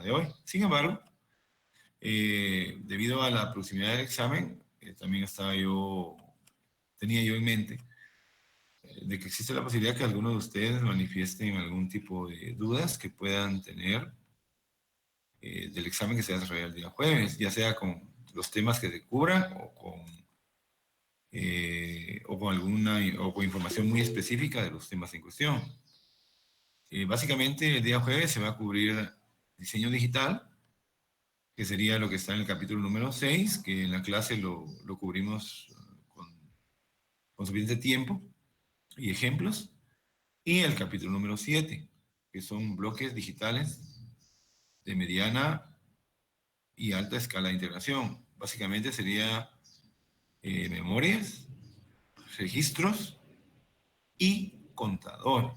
de hoy. Sin embargo, debido a la proximidad del examen, también tenía yo en mente de que existe la posibilidad que algunos de ustedes manifiesten algún tipo de dudas que puedan tener del examen que se va a desarrollar el día jueves, ya sea con los temas que se cubran o con información muy específica de los temas en cuestión. Básicamente, el día jueves se va a cubrir diseño digital, que sería lo que está en el capítulo número 6, que en la clase lo cubrimos con suficiente tiempo y ejemplos, y el capítulo número 7, que son bloques digitales de mediana y alta escala de integración. Básicamente sería memorias, registros y contadores.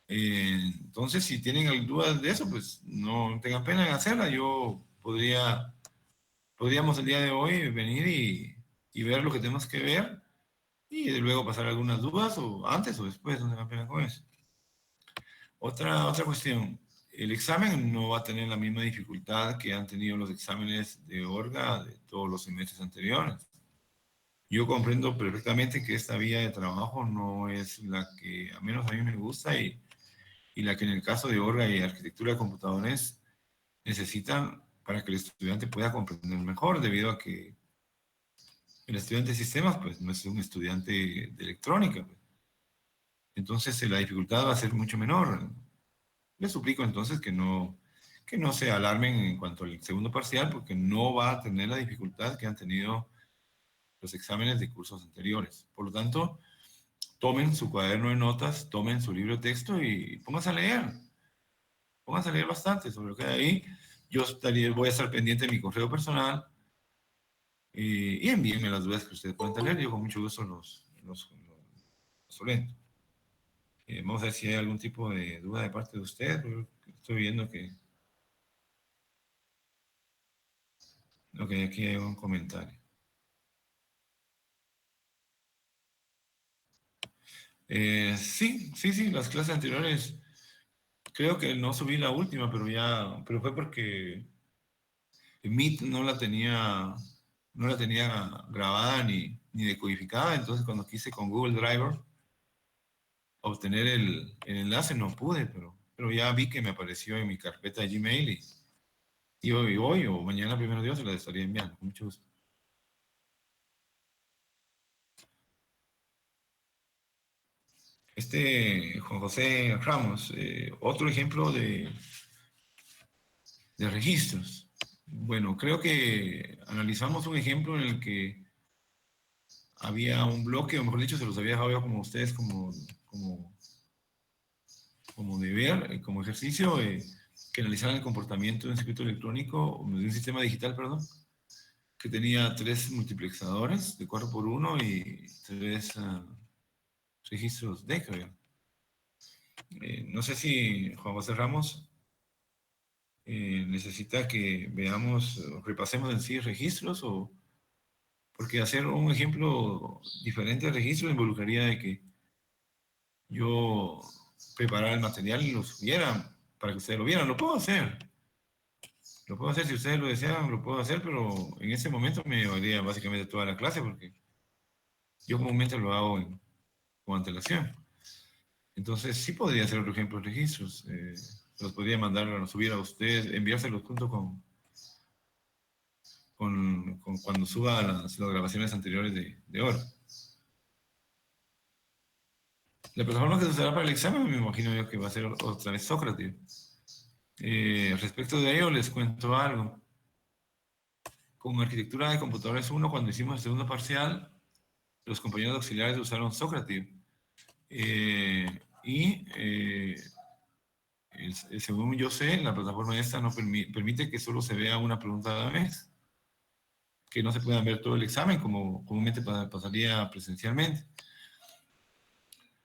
Entonces, si tienen dudas de eso, pues no tengan pena en hacerla. Podríamos el día de hoy venir y ver lo que tenemos que ver y luego pasar algunas dudas o antes o después, no tengan pena con eso. Otra cuestión, el examen no va a tener la misma dificultad que han tenido los exámenes de ORGA de todos los semestres anteriores. Yo comprendo perfectamente que esta vía de trabajo no es la que a menos a mí me gusta y la que en el caso de ORGA y arquitectura de computadores necesitan para que el estudiante pueda comprender mejor, debido a que el estudiante de sistemas pues no es un estudiante de electrónica, pues. Entonces la dificultad va a ser mucho menor. Les suplico entonces que no se alarmen en cuanto al segundo parcial, porque no va a tener la dificultad que han tenido los exámenes de cursos anteriores. Por lo tanto, tomen su cuaderno de notas, tomen su libro de texto y pónganse a leer. Pónganse a leer bastante sobre lo que hay ahí. Voy a estar pendiente de mi correo personal y envíenme las dudas que ustedes puedan tener. Yo con mucho gusto los solvento. Vamos a ver si hay algún tipo de duda de parte de ustedes. Estoy viendo que... Ok, aquí hay un comentario. Sí, las clases anteriores, creo que no subí la última, pero fue porque Meet no la tenía grabada ni decodificada, entonces cuando quise con Google Driver obtener el enlace no pude, pero ya vi que me apareció en mi carpeta de Gmail y hoy o mañana, primero Dios, se la estaría enviando, con mucho gusto. Juan José Ramos, otro ejemplo de registros. Bueno, creo que analizamos un ejemplo en el que había un bloque, o mejor dicho, se los había dejado yo como ustedes como deber, como ejercicio, que analizaran el comportamiento de un circuito electrónico, de un sistema digital, perdón, que tenía 3 multiplexadores de 4x1 y 3 registros D, creo. No sé si Juan José Ramos necesita que veamos, repasemos en sí registros, porque hacer un ejemplo diferente de registros involucraría de que yo preparara el material y lo subiera para que ustedes lo vieran. Lo puedo hacer si ustedes lo desean, lo puedo hacer, pero en ese momento me llevaría básicamente toda la clase porque yo comúnmente lo hago con antelación. Entonces sí podría hacer otro ejemplo de registros. Los podría mandar, subir a ustedes, enviárselos junto con cuando suba las grabaciones anteriores de hora. La plataforma que se usará para el examen, me imagino yo que va a ser otra vez Sócrates. Respecto de ello, les cuento algo. Con arquitectura de computadores 1, cuando hicimos el segundo parcial, los compañeros auxiliares usaron Sócrates. Según yo sé, la plataforma esta no permite que solo se vea una pregunta a la vez, que no se pueda ver todo el examen como comúnmente pasaría presencialmente.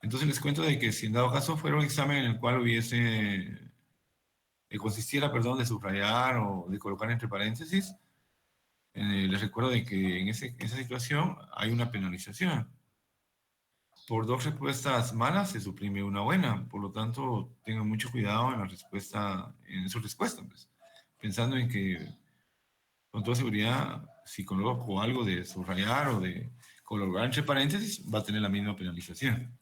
Entonces les cuento de que si en dado caso fuera un examen en el cual consistiera, perdón, de subrayar o de colocar entre paréntesis, les recuerdo de que en esa situación hay una penalización. por 2 respuestas malas se suprime una buena. Por lo tanto, tengan mucho cuidado en la respuesta, en su respuesta, pues. Pensando en que, con toda seguridad, si coloco algo de subrayar o de colocar entre paréntesis, va a tener la misma penalización.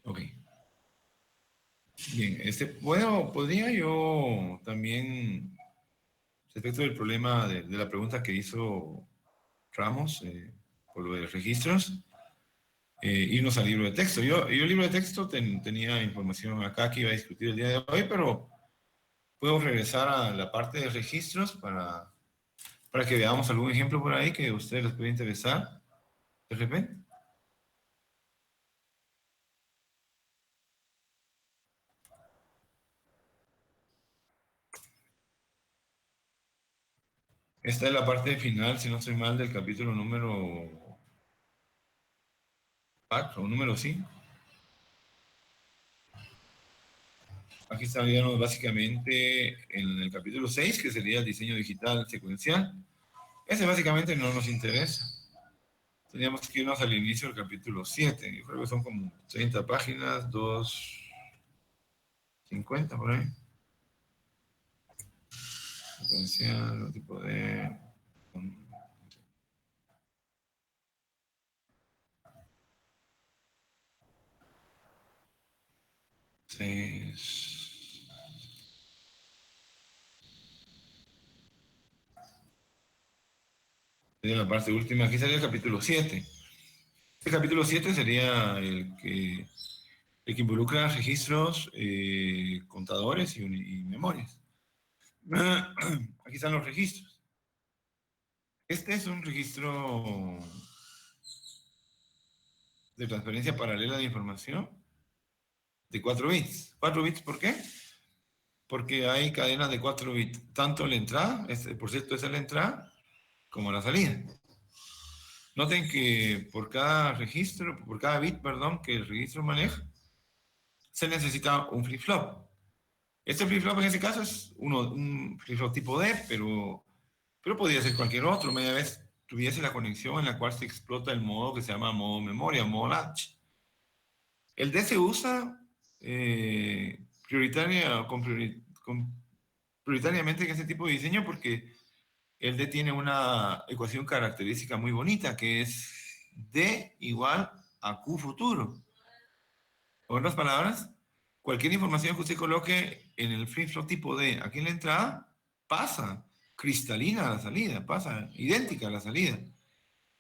Ok. Bien, bueno, podría yo también, respecto del problema de la pregunta que hizo Ramos, por lo de los registros, irnos al libro de texto. Yo el libro de texto tenía información acá que iba a discutir el día de hoy, pero puedo regresar a la parte de registros para que veamos algún ejemplo por ahí que a ustedes les puede interesar de repente. Esta es la parte final, si no estoy mal, del capítulo número 4 o número 5. Aquí estaríamos básicamente en el capítulo 6, que sería el diseño digital secuencial. Ese básicamente no nos interesa. Teníamos que irnos al inicio del capítulo 7. Yo creo que son como 30 páginas, 250 por ahí. Secuencial, tipo de... 6. Sería la parte última. Aquí sería el capítulo 7. El capítulo 7 sería el que involucra registros, contadores y memorias. Aquí están los registros. Este es un registro de transferencia paralela de información de 4 bits. ¿4 bits por qué? Porque hay cadenas de 4 bits, tanto la entrada, por cierto, esa es la entrada, como la salida. Noten que por cada bit, perdón, que el registro maneja, se necesita un flip-flop. Este flip-flop en este caso es un flip-flop tipo D, pero podría ser cualquier otro, media vez tuviese la conexión en la cual se explota el modo que se llama modo memoria, modo latch. El D se usa prioritariamente en este tipo de diseño porque el D tiene una ecuación característica muy bonita que es D igual a Q futuro. En otras palabras, cualquier información que usted coloque en el flip-flop tipo D aquí en la entrada pasa cristalina a la salida, pasa idéntica a la salida.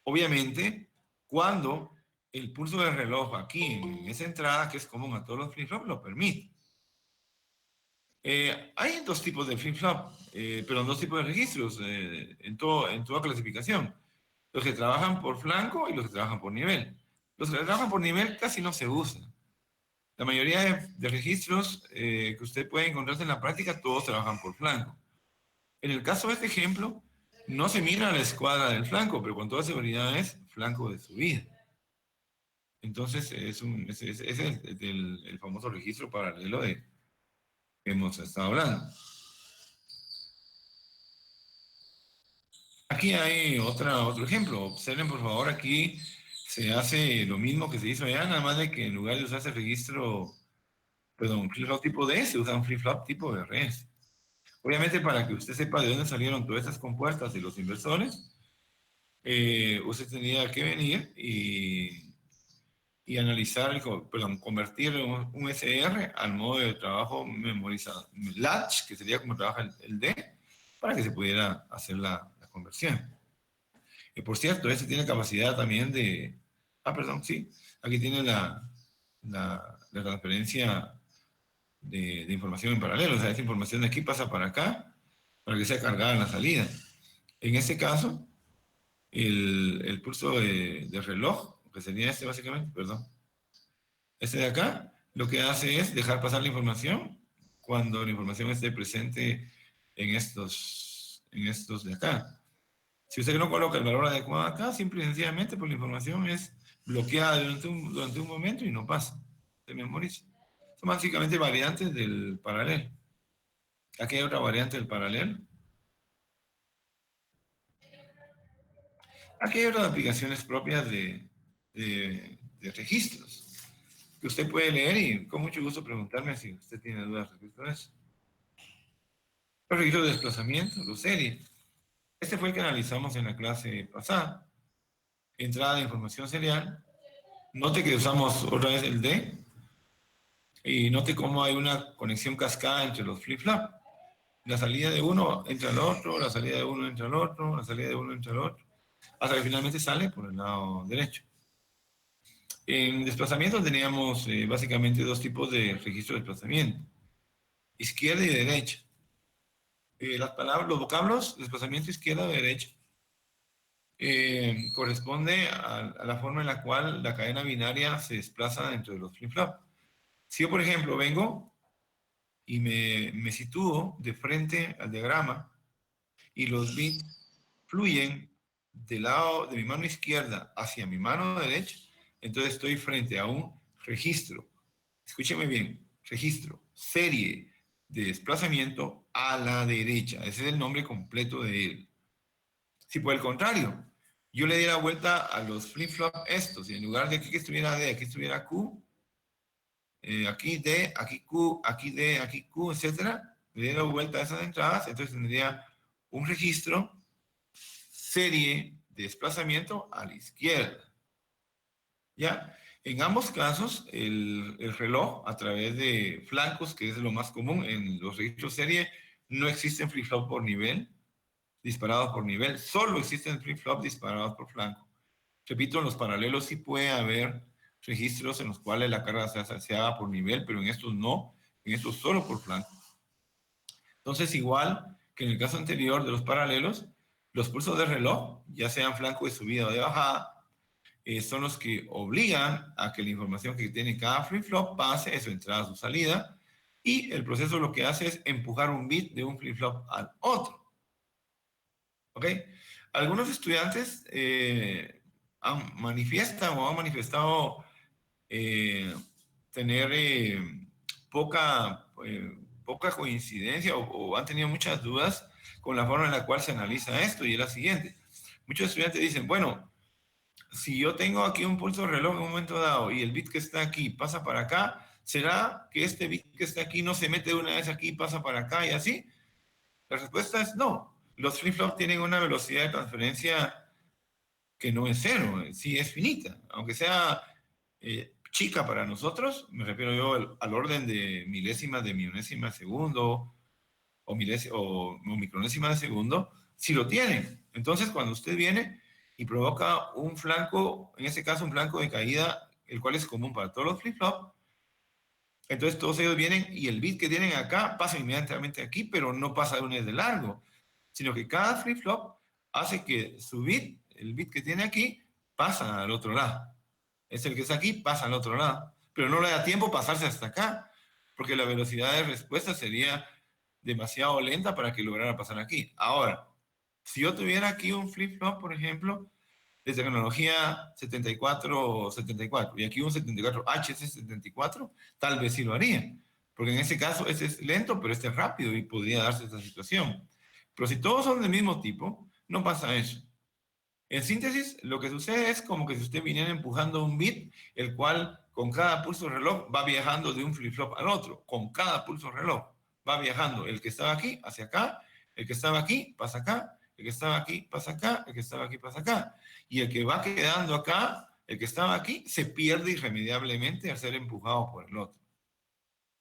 Obviamente, cuando el pulso del reloj aquí en esa entrada, que es común a todos los flip-flops, lo permite. Hay dos tipos de flip-flop, perdón, dos tipos de registros en toda clasificación. Los que trabajan por flanco y los que trabajan por nivel. Los que trabajan por nivel casi no se usan. La mayoría de registros que usted puede encontrarse en la práctica, todos trabajan por flanco. En el caso de este ejemplo, no se mira la escuadra del flanco, pero con toda seguridad es flanco de subida. Entonces, es el famoso registro paralelo de que hemos estado hablando. Aquí hay otro ejemplo. Observen, por favor, aquí se hace lo mismo que se hizo allá, nada más de que en lugar de usarse el registro, perdón, flip-flop tipo D, se usa un flip-flop tipo RS. Obviamente, para que usted sepa de dónde salieron todas estas compuertas y los inversores, usted tendría que venir y analizar, perdón, convertir un SR al modo de trabajo memorizado, latch, que sería como trabaja el D, para que se pudiera hacer la conversión. Y por cierto, este tiene capacidad también de... Ah, perdón, sí. Aquí tiene la transferencia de información en paralelo. O sea, esta información de aquí pasa para acá para que sea cargada en la salida. En este caso, el pulso de reloj, que sería este básicamente, perdón, este de acá, lo que hace es dejar pasar la información cuando la información esté presente en estos de acá. Si usted no coloca el valor adecuado acá, simple y sencillamente, pues la información es bloqueada durante un momento y no pasa, se memoriza. Son básicamente variantes del paralelo. Aquí hay otra variante del paralelo. Aquí hay otras aplicaciones propias de registros que usted puede leer y con mucho gusto preguntarme si usted tiene dudas respecto a eso. Los registros de desplazamiento, los series. Este fue el que analizamos en la clase pasada. Entrada de información serial. Note que usamos otra vez el D y note cómo hay una conexión cascada entre los flip-flop. La salida de uno entra al otro, la salida de uno entra al otro, la salida de uno entra al otro, hasta que finalmente sale por el lado derecho. En desplazamiento teníamos básicamente dos tipos de registro de desplazamiento, izquierda y derecha. Las palabras, los vocablos, desplazamiento izquierda o derecha, corresponde a la forma en la cual la cadena binaria se desplaza dentro de los flip-flop. Si yo, por ejemplo, vengo y me sitúo de frente al diagrama y los bits fluyen del lado de mi mano izquierda hacia mi mano derecha, entonces estoy frente a un registro. Escúcheme bien, registro, serie de desplazamiento a la derecha. Ese es el nombre completo de él. Si por el contrario, yo le diera vuelta a los flip-flop estos, y en lugar de aquí que estuviera D, aquí estuviera Q, aquí D, aquí Q, aquí D, aquí Q, etcétera, le diera vuelta a esas entradas, entonces tendría un registro serie de desplazamiento a la izquierda. ¿Ya? En ambos casos, el reloj, a través de flancos, que es lo más común en los registros serie, no existen flip-flop por nivel, disparados por nivel, solo existen flip-flop disparados por flanco. Repito, en los paralelos sí puede haber registros en los cuales la carga se haga por nivel, pero en estos no, en estos solo por flanco. Entonces, igual que en el caso anterior de los paralelos, los pulsos de reloj, ya sean flanco de subida o de bajada, son los que obligan a que la información que tiene cada flip-flop pase de su entrada a su salida, y el proceso lo que hace es empujar un bit de un flip-flop al otro. ¿Ok? Algunos estudiantes manifiestan o han manifestado eh, tener poca coincidencia o han tenido muchas dudas con la forma en la cual se analiza esto, y es la siguiente. Muchos estudiantes dicen, bueno, si yo tengo aquí un pulso de reloj en un momento dado y el bit que está aquí pasa para acá, ¿será que este bit que está aquí no se mete una vez aquí y pasa para acá y así? La respuesta es no. Los flip-flops tienen una velocidad de transferencia que no es cero, sí es finita. Aunque sea chica para nosotros, me refiero yo al orden de milésimas de millonésima de segundo o micronésima de segundo, sí lo tienen. Entonces, cuando usted viene y provoca un flanco, en este caso un flanco de caída, el cual es común para todos los flip-flops, entonces todos ellos vienen y el bit que tienen acá pasa inmediatamente aquí, pero no pasa de una vez de largo, sino que cada flip-flop hace que su bit, el bit que tiene aquí, pasa al otro lado. Es el que está aquí, pasa al otro lado. Pero no le da tiempo pasarse hasta acá, porque la velocidad de respuesta sería demasiado lenta para que lograra pasar aquí. Ahora, si yo tuviera aquí un flip-flop, por ejemplo, de tecnología 7474 y aquí un 74HC74, tal vez sí lo haría, porque en ese caso este es lento, pero este es rápido y podría darse esta situación. Pero si todos son del mismo tipo, no pasa eso. En síntesis, lo que sucede es como que si usted viniera empujando un bit, el cual con cada pulso de reloj va viajando de un flip-flop al otro, con cada pulso de reloj. Va viajando el que estaba aquí hacia acá, el que estaba aquí pasa acá, el que estaba aquí pasa acá, el que estaba aquí pasa acá. Y el que va quedando acá, el que estaba aquí, se pierde irremediablemente al ser empujado por el otro.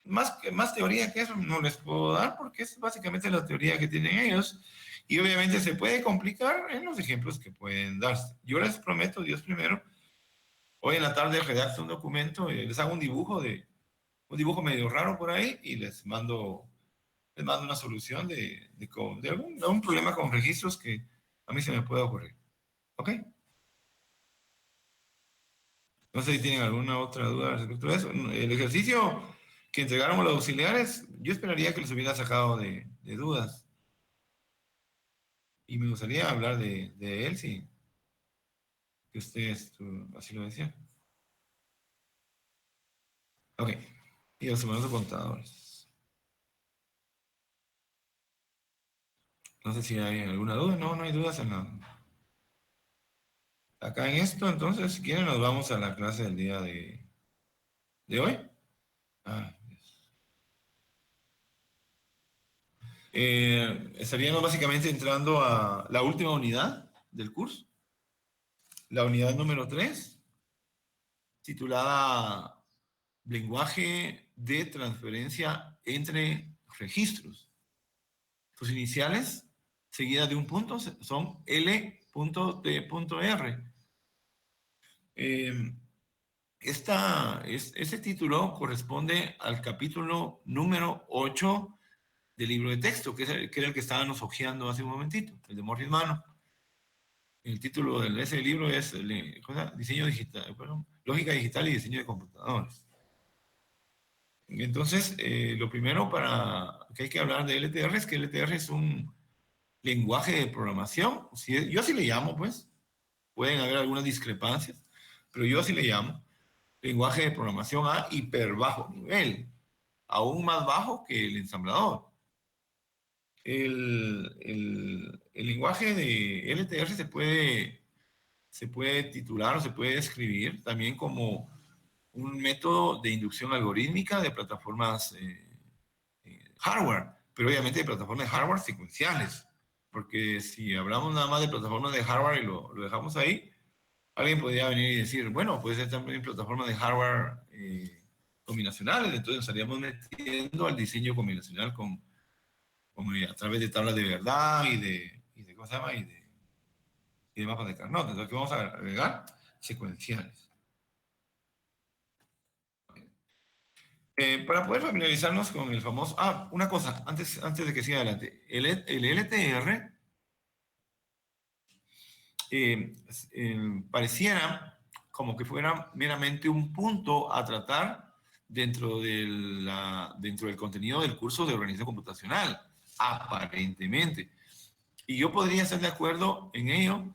Más teoría que eso no les puedo dar porque es básicamente la teoría que tienen ellos, y obviamente se puede complicar en los ejemplos que pueden darse. Yo les prometo, Dios primero, hoy en la tarde redacto un documento, les hago un dibujo medio raro por ahí y les mando una solución de algún problema con registros que a mí se me pueda ocurrir. ¿Ok? No sé si tienen alguna otra duda respecto a eso. El ejercicio que entregaron los auxiliares, yo esperaría que les hubiera sacado de dudas. Y me gustaría hablar de él, si que ustedes así lo decían. Ok. Y los humanos contadores. No sé si hay alguna duda. No, no hay dudas en la... acá en esto, entonces, si quieren, nos vamos a la clase del día de hoy. Ah, estaríamos básicamente entrando a la última unidad del curso, la unidad número 3, titulada Lenguaje de transferencia entre registros. Sus iniciales, seguidas de un punto, son L.T.R. Eh, este título corresponde al capítulo número 8 del libro de texto, que era el que estábamos hojeando hace un momentito, el de Morris Mano. El título de ese libro es Diseño Digital, perdón, Lógica Digital y Diseño de Computadores. Entonces, lo primero para que hay que hablar de LTR es que LTR es un lenguaje de programación. Yo así le llamo, pues. Pueden haber algunas discrepancias, pero yo así le llamo. Lenguaje de programación a hiper bajo nivel, aún más bajo que el ensamblador. El lenguaje de LTR se puede titular o se puede describir también como un método de inducción algorítmica de plataformas hardware, pero obviamente de plataformas de hardware secuenciales, porque si hablamos nada más de plataformas de hardware y lo dejamos ahí, alguien podría venir y decir, bueno, puede ser también plataformas de hardware combinacionales, entonces nos estaríamos metiendo al diseño combinacional a través de tablas de verdad y de ¿cómo se llama? Y de mapas de Carnot. Entonces, ¿qué vamos a agregar? Secuenciales. Para poder familiarizarnos con el famoso... Ah, una cosa, antes de que siga adelante. El LTR pareciera como que fuera meramente un punto a tratar dentro del contenido del curso de organización computacional, aparentemente. Y yo podría estar de acuerdo en ello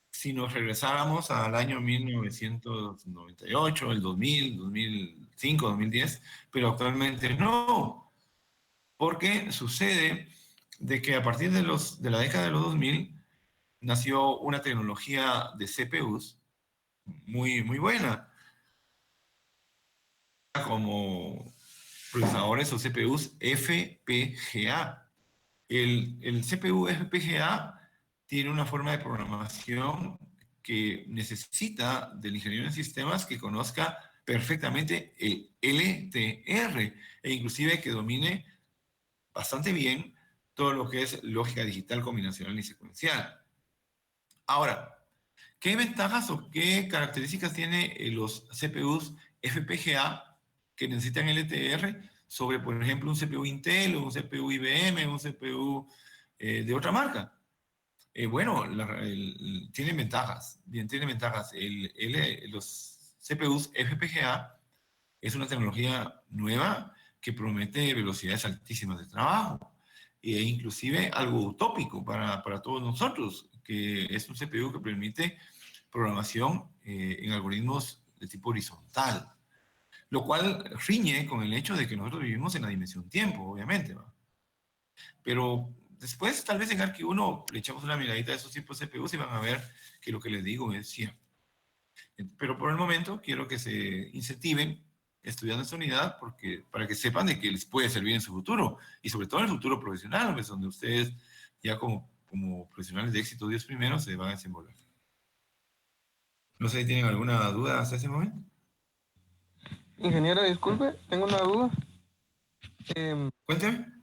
si nos regresáramos al año 1998, el 2000, 2005, 2010, pero actualmente no, porque sucede de que a partir de la década de los 2000 nació una tecnología de CPUs muy, muy buena, como procesadores o CPUs FPGA. El CPU FPGA tiene una forma de programación que necesita del ingeniero en sistemas que conozca perfectamente el LTR e inclusive que domine bastante bien todo lo que es lógica digital combinacional y secuencial. Ahora, ¿qué ventajas o qué características tiene los CPUs FPGA que necesitan LTR sobre, por ejemplo, un CPU Intel o un CPU IBM, un CPU de otra marca? Bueno, tienen ventajas. Bien, tienen ventajas. Los CPUs FPGA es una tecnología nueva que promete velocidades altísimas de trabajo e inclusive algo utópico para todos nosotros, que es un CPU que permite programación en algoritmos de tipo horizontal, lo cual riñe con el hecho de que nosotros vivimos en la dimensión tiempo, obviamente, ¿va? Pero después, tal vez en Arq1 le echamos una miradita a esos tipos de CPUs y van a ver que lo que les digo es cierto. Pero por el momento quiero que se incentiven estudiando esta unidad para que sepan de que les puede servir en su futuro y sobre todo en el futuro profesional, pues, donde ustedes ya como profesionales de éxito 10 primeros se van a desenvolver. No sé si tienen alguna duda hasta ese momento. Ingeniero, disculpe, tengo una duda. Cuénteme.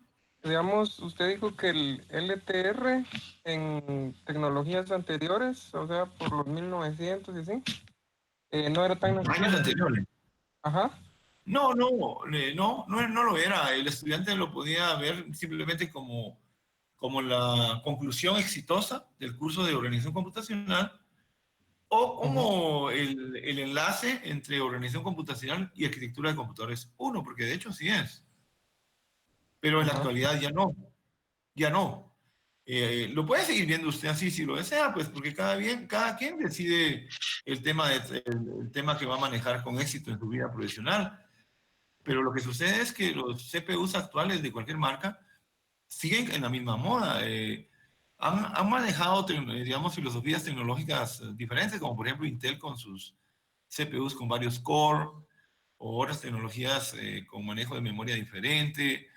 Digamos, usted dijo que el LTR en tecnologías anteriores, o sea, por los 1900 y así, no era tan Años necesario. anteriores. Ajá. No lo era. El estudiante lo podía ver simplemente como la conclusión exitosa del curso de organización computacional o Ujú. como el enlace entre organización computacional y arquitectura de computadores uno, porque de hecho sí es. Pero en la Ajá. actualidad ya no. Lo puede seguir viendo usted así si lo desea, pues porque cada quien decide el tema que va a manejar con éxito en su vida profesional. Pero lo que sucede es que los CPUs actuales de cualquier marca siguen en la misma moda. han manejado, digamos, filosofías tecnológicas diferentes, como por ejemplo Intel con sus CPUs con varios core, o otras tecnologías con manejo de memoria diferente,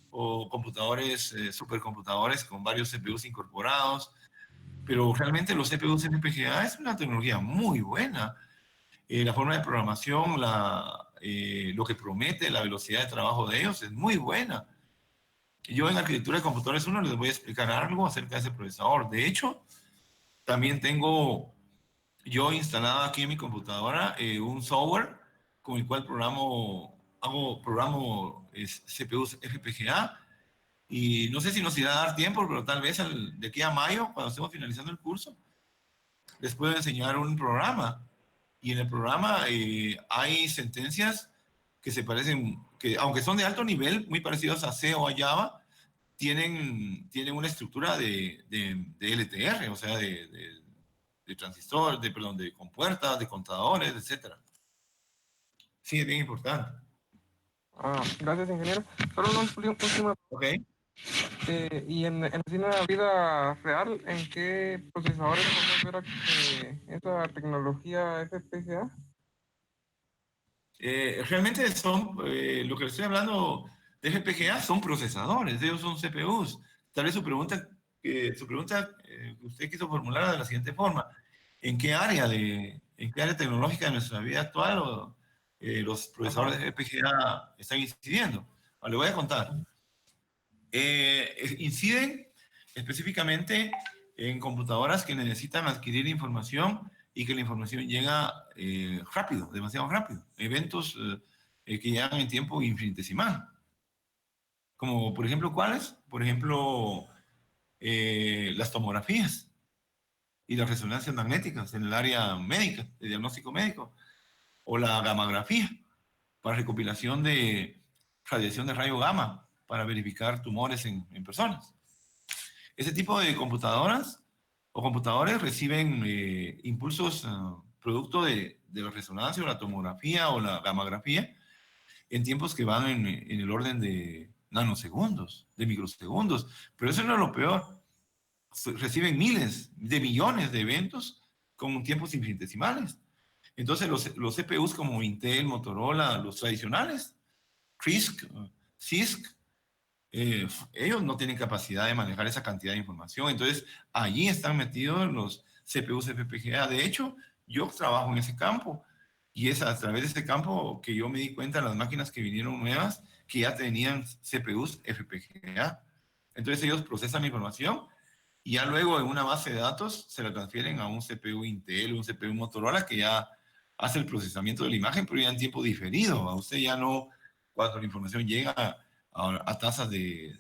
o computadores, supercomputadores con varios CPUs incorporados. Pero realmente los CPUs FPGA es una tecnología muy buena. La forma de programación, lo que promete, la velocidad de trabajo de ellos es muy buena. Yo en arquitectura de computadores 1 les voy a explicar algo acerca de ese procesador. De hecho, también tengo yo instalado aquí en mi computadora un software con el cual programo CPUs FPGA. Y no sé si nos irá a dar tiempo, pero tal vez de aquí a mayo, cuando estemos finalizando el curso, les puedo enseñar un programa. Y en el programa hay sentencias que se parecen, que aunque son de alto nivel, muy parecidos a C o a Java, tienen una estructura de LTR, o sea, de transistor, perdón, de compuertas, de contadores, etcétera. Sí, es bien importante. Gracias, ingeniero. Solo una última. Ok. Y así en la vida real, ¿en qué procesadores podemos ver esa tecnología FPGA? Realmente lo que le estoy hablando de FPGA son procesadores, ellos son CPUs. Tal vez su pregunta que usted quiso formular de la siguiente forma: en qué área tecnológica de nuestra vida actual los Ajá. procesadores de FPGA están incidiendo? Le voy a contar. Inciden específicamente en computadoras que necesitan adquirir información y que la información llega rápido, demasiado rápido. Eventos que llegan en tiempo infinitesimal. Como, por ejemplo, ¿cuáles? Por ejemplo, las tomografías y las resonancias magnéticas en el área médica, de diagnóstico médico, o la gamografía para recopilación de radiación de rayo gamma para verificar tumores en personas. Ese tipo de computadoras o computadores reciben impulsos producto de la resonancia o la tomografía o la gamografía en tiempos que van en el orden de nanosegundos, de microsegundos. Pero eso no es lo peor. Reciben miles de millones de eventos con tiempos infinitesimales. Entonces los CPUs como Intel, Motorola, los tradicionales, CRISC, CISC, ellos no tienen capacidad de manejar esa cantidad de información. Entonces, allí están metidos los CPUs FPGA. De hecho, yo trabajo en ese campo y es a través de ese campo que yo me di cuenta de las máquinas que vinieron nuevas que ya tenían CPUs FPGA. Entonces, ellos procesan la información y ya luego en una base de datos se la transfieren a un CPU Intel, un CPU Motorola que ya hace el procesamiento de la imagen, pero ya en tiempo diferido. A usted ya no, cuando la información llega a tasas de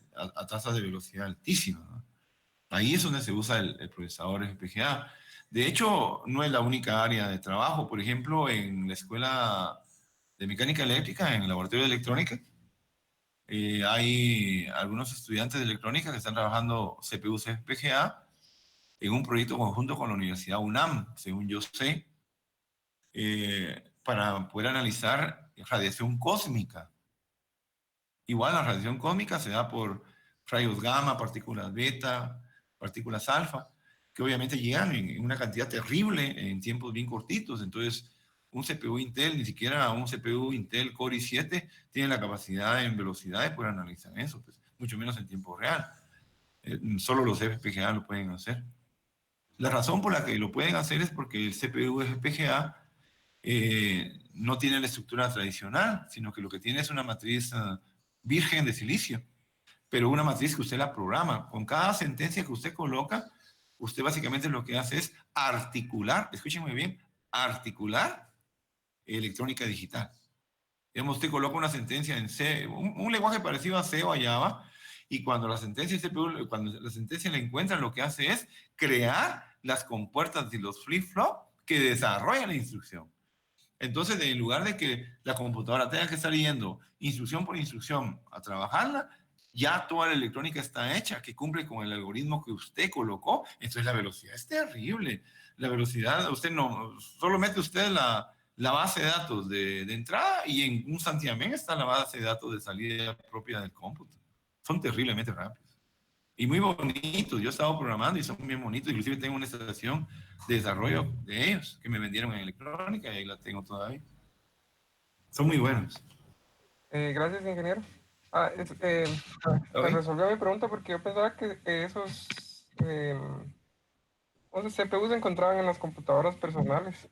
velocidad altísimas, ¿no? Ahí es donde se usa el procesador FPGA. De hecho, no es la única área de trabajo. Por ejemplo, en la escuela de mecánica eléctrica, en el laboratorio de electrónica, hay algunos estudiantes de electrónica que están trabajando CPUs FPGA en un proyecto conjunto con la Universidad UNAM, según yo sé, para poder analizar radiación cósmica. Igual la radiación cósmica se da por rayos gamma, partículas beta, partículas alfa, que obviamente llegan en una cantidad terrible en tiempos bien cortitos. Entonces, un CPU Intel, ni siquiera un CPU Intel Core i7, tiene la capacidad en velocidad de poder analizar eso, pues, mucho menos en tiempo real. Solo los FPGA lo pueden hacer. La razón por la que lo pueden hacer es porque el CPU FPGA no tiene la estructura tradicional, sino que lo que tiene es una matriz virgen de silicio, pero una matriz que usted la programa. Con cada sentencia que usted coloca, usted básicamente lo que hace es articular, escuchen muy bien, articular electrónica digital. Digamos, usted coloca una sentencia en C, un lenguaje parecido a C o a Java, y cuando la sentencia, cuando la sentencia la encuentra, lo que hace es crear las compuertas y los flip-flop que desarrollan la instrucción. Entonces, en lugar de que la computadora tenga que estar yendo instrucción por instrucción a trabajarla, ya toda la electrónica está hecha, que cumple con el algoritmo que usted colocó. Entonces, la velocidad es terrible. La velocidad, usted no, solo mete usted la base de datos de entrada y en un santiamén está la base de datos de salida propia del cómputo. Son terriblemente rápidos. y muy bonitos. Yo he estado programando y son bien bonitos. Inclusive tengo una estación de desarrollo de ellos que me vendieron en electrónica y ahí la tengo todavía. Son muy buenos. Gracias, ingeniero. Ah, me ¿Ok? resolvió mi pregunta porque yo pensaba que esos CPUs se encontraban en las computadoras personales.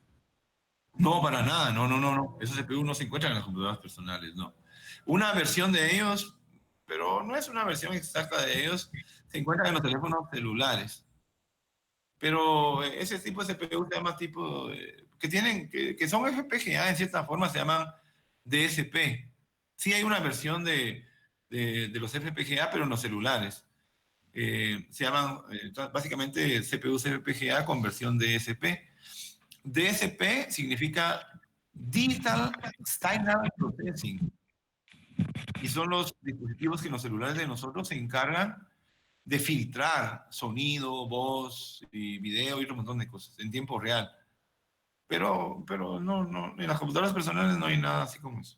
No, para nada. No, no, no, no. Esos CPU no se encuentran en las computadoras personales, no. Una versión de ellos, pero no es una versión exacta de ellos, se encuentran en los teléfonos celulares. Pero ese tipo de CPU se llama tipo, que tienen, que son FPGA en cierta forma, se llaman DSP. Sí hay una versión de los FPGA, pero en los celulares. Se llaman básicamente CPUs FPGA con versión DSP. DSP significa Digital Signal Processing. Y son los dispositivos que en los celulares de nosotros se encargan de filtrar sonido, voz y video y un montón de cosas en tiempo real. Pero no, no, en las computadoras personales no hay nada así como eso.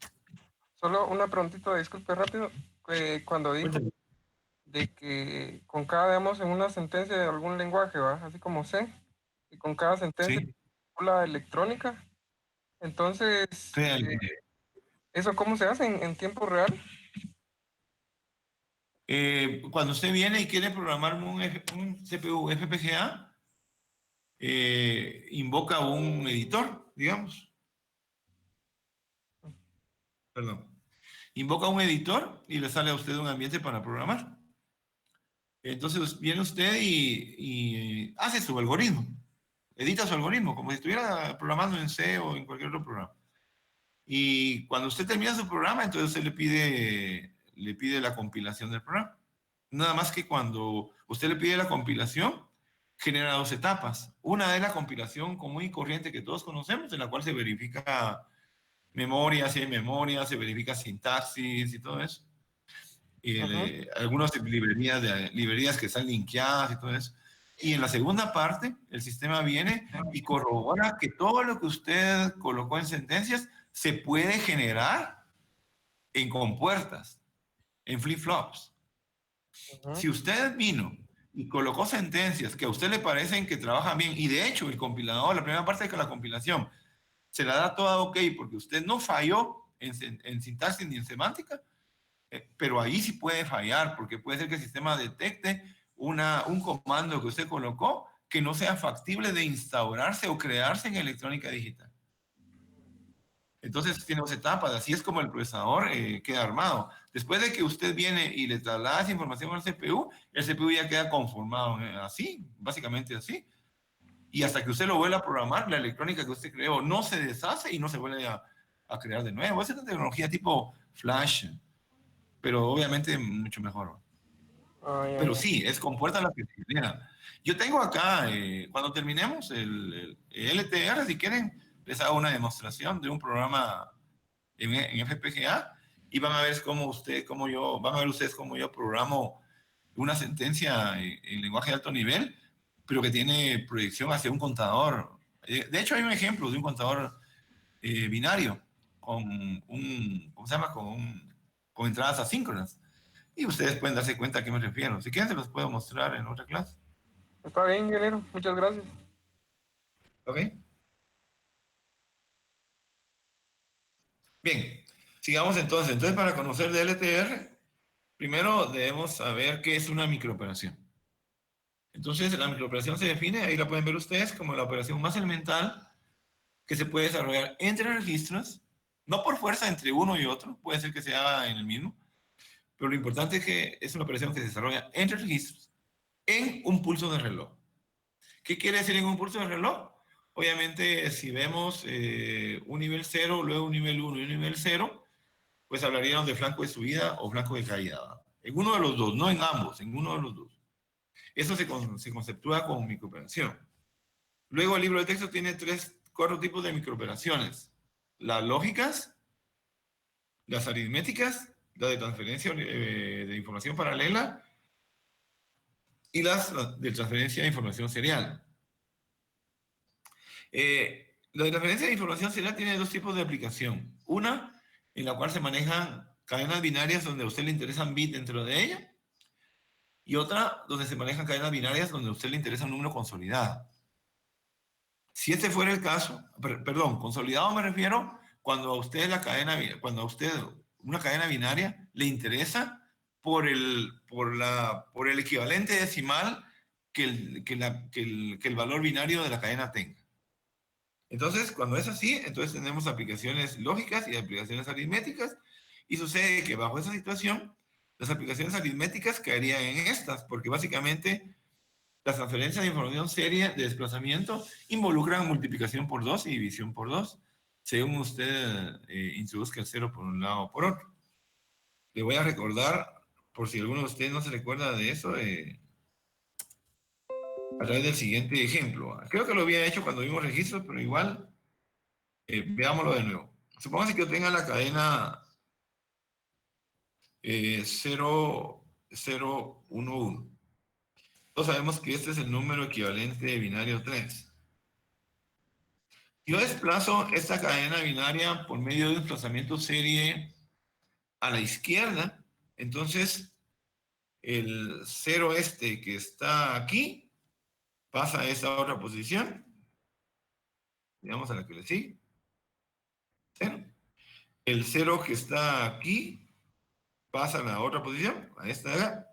Solo una preguntita, disculpe rápido. Cuando dijo Cuéntame. de que con cada, digamos, en una sentencia de algún lenguaje, ¿va? Así como C, y con cada sentencia Sí, la electrónica. Entonces, realmente. ¿eso cómo se hace en tiempo real? Cuando usted viene y quiere programar un CPU FPGA, invoca un editor, digamos. Perdón. Invoca un editor y le sale a usted un ambiente para programar. Entonces viene usted y hace su algoritmo, edita su algoritmo, como si estuviera programando en C o en cualquier otro programa. Y cuando usted termina su programa, entonces usted le pide la compilación del programa. Nada más que cuando usted le pide la compilación, genera dos etapas. Una es la compilación común y corriente que todos conocemos, en la cual se verifica memoria, si hay memoria, se verifica sintaxis y todo eso. Y Ujú. algunas librerías que están linkeadas y todo eso. Y en la segunda parte, el sistema viene y corrobora que todo lo que usted colocó en sentencias se puede generar en compuertas, en flip-flops. Ujú. Si usted vino y colocó sentencias que a usted le parecen que trabajan bien, y de hecho el compilador, la primera parte de la compilación, se la da toda ok porque usted no falló en sintaxis ni en semántica, pero ahí sí puede fallar, porque puede ser que el sistema detecte un comando que usted colocó que no sea factible de instaurarse o crearse en electrónica digital. Entonces tiene dos etapas, así es como el procesador queda armado. Después de que usted viene y le traslada esa información al CPU, el CPU ya queda conformado así, básicamente así. Y hasta que usted lo vuelva a programar, la electrónica que usted creó no se deshace y no se vuelve a crear de nuevo. Esa es una tecnología tipo Flash, pero obviamente mucho mejor. Ah, ya, Pero ya. sí, es con puertas la que se genera. Yo tengo acá, cuando terminemos el LTR, si quieren, les hago una demostración de un programa en FPGA y van a ver van a ver ustedes cómo yo programo una sentencia en lenguaje de alto nivel, pero que tiene proyección hacia un contador. De hecho, hay un ejemplo de un contador binario con ¿cómo se llama? Con entradas asíncronas. Y ustedes pueden darse cuenta a qué me refiero. Si quieren, se los puedo mostrar en otra clase. Está bien, ingeniero. Muchas gracias. ¿Ok? Bien, sigamos entonces. Entonces, para conocer de LTR, primero debemos saber qué es una microoperación. Entonces, la microoperación se define, ahí la pueden ver ustedes, como la operación más elemental que se puede desarrollar entre registros, no por fuerza entre uno y otro, puede ser que se haga en el mismo, pero lo importante es que es una operación que se desarrolla entre registros en un pulso de reloj. ¿Qué quiere decir en un pulso de reloj? Obviamente, si vemos un nivel 0, luego un nivel 1 y un nivel 0, pues hablaríamos de flanco de subida o flanco de caída, ¿verdad? En uno de los dos, no en ambos, en uno de los dos. Eso se conceptúa como microoperación. Luego el libro de texto tiene cuatro tipos de microoperaciones. Las lógicas, las aritméticas, la de transferencia de información paralela y las de transferencia de información serial. La transferencia de información serial tiene dos tipos de aplicación. Una, en la cual se manejan cadenas binarias donde a usted le interesan bits dentro de ella. y otra donde se manejan cadenas binarias donde a usted le interesa un número consolidado. Si este fuera el caso, perdón, consolidado me refiero cuando a usted cuando a usted una cadena binaria le interesa por el equivalente decimal que el valor binario de la cadena tenga. Entonces, cuando es así, entonces tenemos aplicaciones lógicas y aplicaciones aritméticas, y sucede que bajo esa situación, las aplicaciones aritméticas caerían en estas, porque básicamente las transferencias de información serie de desplazamiento involucran multiplicación por 2 y división por 2, según usted introduzca el cero por un lado o por otro. Le voy a recordar, por si alguno de ustedes no se recuerda de eso, a través del siguiente ejemplo. Creo que lo había hecho cuando vimos registros, pero igual, veámoslo de nuevo. Supóngase que yo tenga la cadena 0, 0, 1, 1. Todos sabemos que este es el número equivalente de binario 3. Yo desplazo esta cadena binaria por medio de un desplazamiento serie a la izquierda. Entonces, el 0 este que está aquí pasa a esta otra posición. Digamos a la que le sigue. 0. El 0 que está aquí pasa a la otra posición, a esta de acá.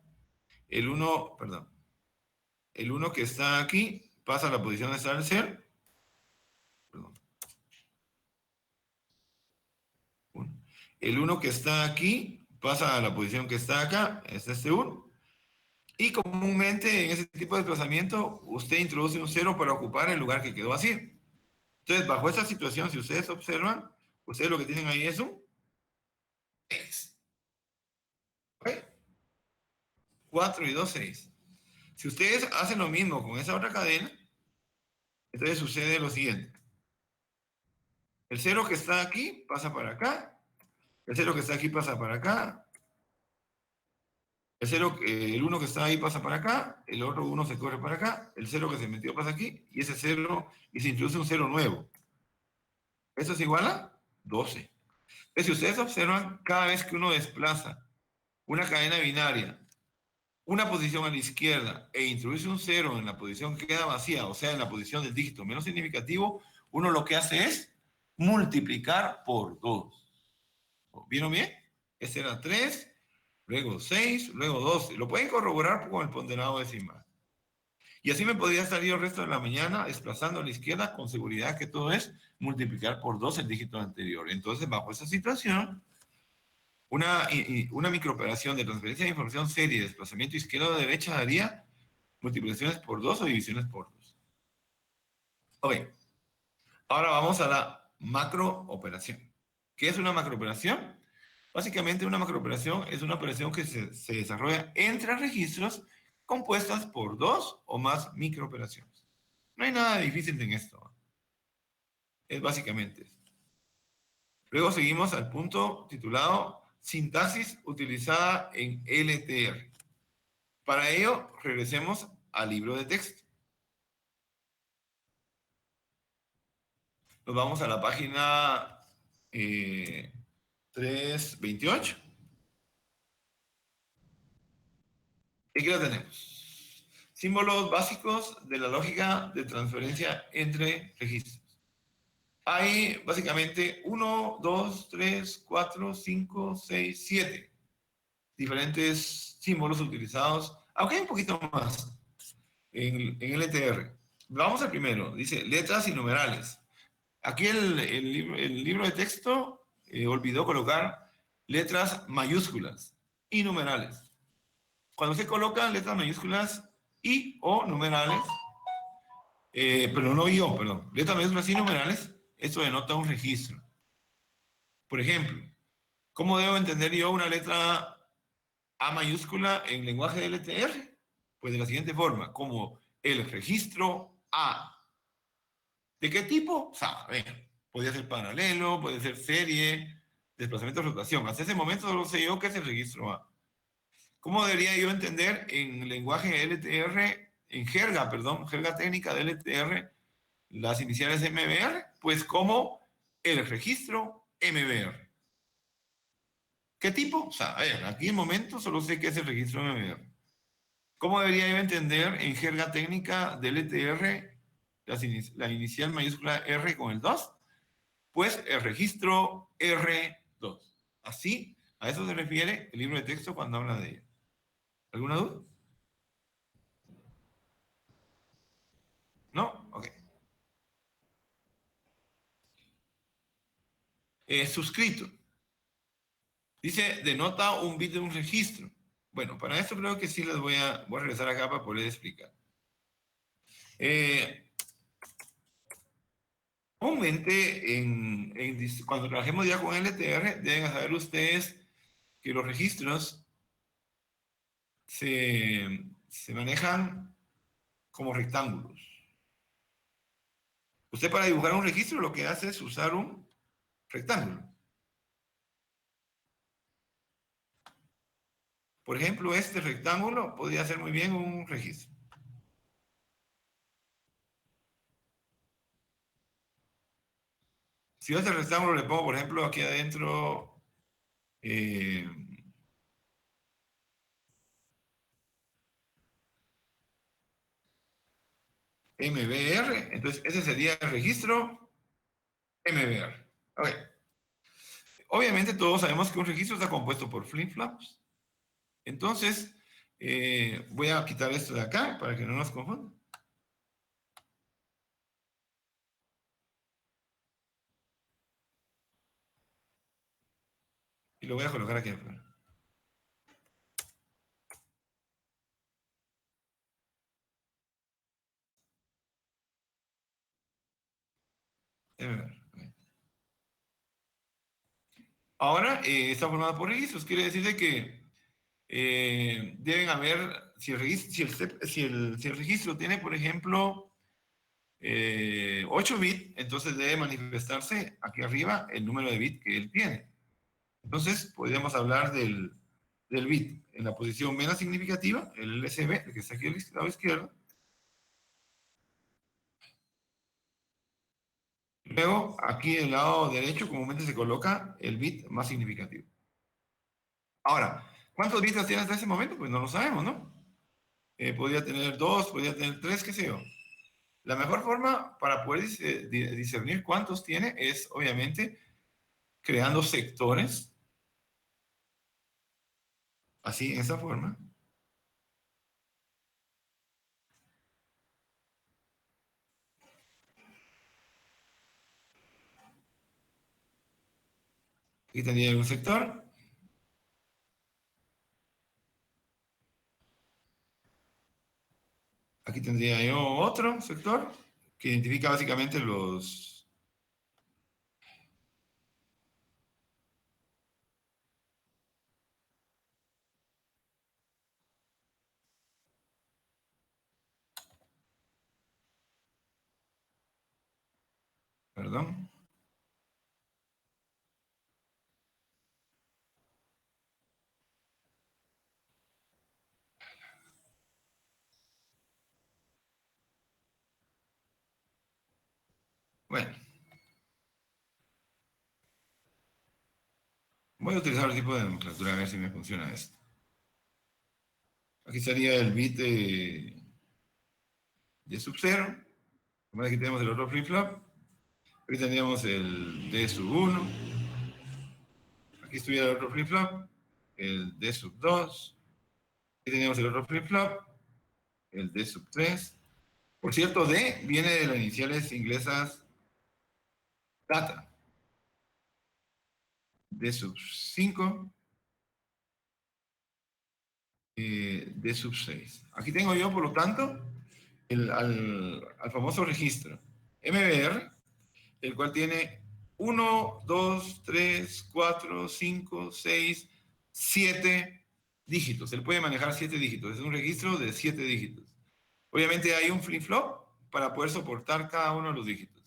El 1, perdón. El 1 que está aquí pasa a la posición de estar el 0. Perdón. El 1 que está aquí pasa a la posición que está acá, es este 1. Y comúnmente en ese tipo de desplazamiento, usted introduce un 0 para ocupar el lugar que quedó vacío. Entonces, bajo esta situación, si ustedes observan, ustedes lo que tienen ahí es un X. ¿Ok? 4 y 2, 6. Si ustedes hacen lo mismo con esa otra cadena, entonces sucede lo siguiente. El 0 que está aquí pasa para acá. El 0 que está aquí pasa para acá. El 1 que está ahí pasa para acá. El otro 1 se corre para acá. El 0 que se metió pasa aquí. Y ese 0, y se introduce un 0 nuevo. Eso es igual a 12. Entonces, si ustedes observan, cada vez que uno desplaza una cadena binaria, una posición a la izquierda, e introduce un 0 en la posición que queda vacía, o sea, en la posición del dígito menos significativo, uno lo que hace es multiplicar por 2. ¿Vieron bien? Este era 3, luego 6, luego 12. Lo pueden corroborar con el ponderado decimal. Y así me podría estar yo el resto de la mañana desplazando a la izquierda con seguridad que todo es multiplicar por 2 el dígito anterior. Entonces, bajo esa situación, una microoperación de transferencia de información serie de desplazamiento izquierda-derecha daría multiplicaciones por 2 o divisiones por 2. Ok, ahora vamos a la macrooperación. ¿Qué es una macrooperación? Básicamente, una macrooperación es una operación que se desarrolla entre registros compuestas por 2 o más microoperaciones. No hay nada difícil en esto. Es básicamente esto. Luego seguimos al punto titulado Sintaxis utilizada en LTR. Para ello, regresemos al libro de texto. Nos vamos a la página 328. Y aquí lo tenemos. Símbolos básicos de la lógica de transferencia entre registros. Hay básicamente 1, 2, 3, 4, 5, 6, 7 diferentes símbolos utilizados, aunque hay un poquito más en LTR. Vamos al primero, dice letras y numerales. Aquí el libro de texto olvidó colocar letras mayúsculas y numerales. Cuando se colocan letras mayúsculas y o numerales, letras mayúsculas y numerales, esto denota un registro. Por ejemplo, ¿cómo debo entender yo una letra A mayúscula en lenguaje de LTR? Pues de la siguiente forma, como el registro A. ¿De qué tipo? Saber. Podría ser paralelo, puede ser serie, desplazamiento, rotación. Hasta ese momento solo sé yo qué es el registro A. ¿Cómo debería yo entender en lenguaje LTR, en jerga técnica de LTR, las iniciales MBR? Pues como el registro MBR. ¿Qué tipo? Aquí en el momento solo sé qué es el registro MBR. ¿Cómo debería yo entender en jerga técnica del LTR la inicial mayúscula R con el 2? Pues el registro R2. Así, a eso se refiere el libro de texto cuando habla de ello. ¿Alguna duda? ¿No? Ok. Suscrito. Dice, denota un bit de un registro. Bueno, para esto creo que sí les voy a regresar acá para poder explicar. Comúnmente, cuando trabajemos ya con LTR, deben saber ustedes que los registros se manejan como rectángulos. Usted para dibujar un registro lo que hace es usar un rectángulo. Por ejemplo, este rectángulo podría ser muy bien un registro. Si yo a este rectángulo le pongo, por ejemplo, aquí adentro MBR, entonces ese sería el registro MBR. Ok. Obviamente todos sabemos que un registro está compuesto por flip-flops. Entonces, voy a quitar esto de acá para que no nos confundan. Y lo voy a colocar aquí afuera. MBR. Ok. Ahora está formado por registros. Quiere decir que deben haber, si el registro tiene, por ejemplo, 8 bits, entonces debe manifestarse aquí arriba el número de bits que él tiene. Entonces, podríamos hablar del bit en la posición menos significativa, el LSB, el que está aquí al lado izquierdo. Luego, aquí del lado derecho, comúnmente se coloca el bit más significativo. Ahora, ¿cuántos bits tiene hasta ese momento? Pues no lo sabemos, ¿no? Podría tener 2, podría tener 3, qué sé yo. La mejor forma para poder discernir cuántos tiene es, obviamente, creando sectores, así, en esa forma. Aquí tendría un sector. Aquí tendría yo otro sector que identifica básicamente los... Perdón. Bueno, voy a utilizar otro tipo de nomenclatura a ver si me funciona esto. Aquí estaría el bit de sub 0. Aquí tenemos el otro flip-flop. Aquí tendríamos el D sub 1. Aquí estuviera el otro flip-flop, el D sub 2. Aquí teníamos el otro flip-flop, el D sub 3. Por cierto, D viene de las iniciales inglesas data. D sub 5, D sub 6. Aquí tengo yo, por lo tanto, al famoso registro MBR, el cual tiene 1, 2, 3, 4, 5, 6, 7 dígitos. Él puede manejar 7 dígitos. Es un registro de 7 dígitos. Obviamente hay un flip-flop para poder soportar cada uno de los dígitos.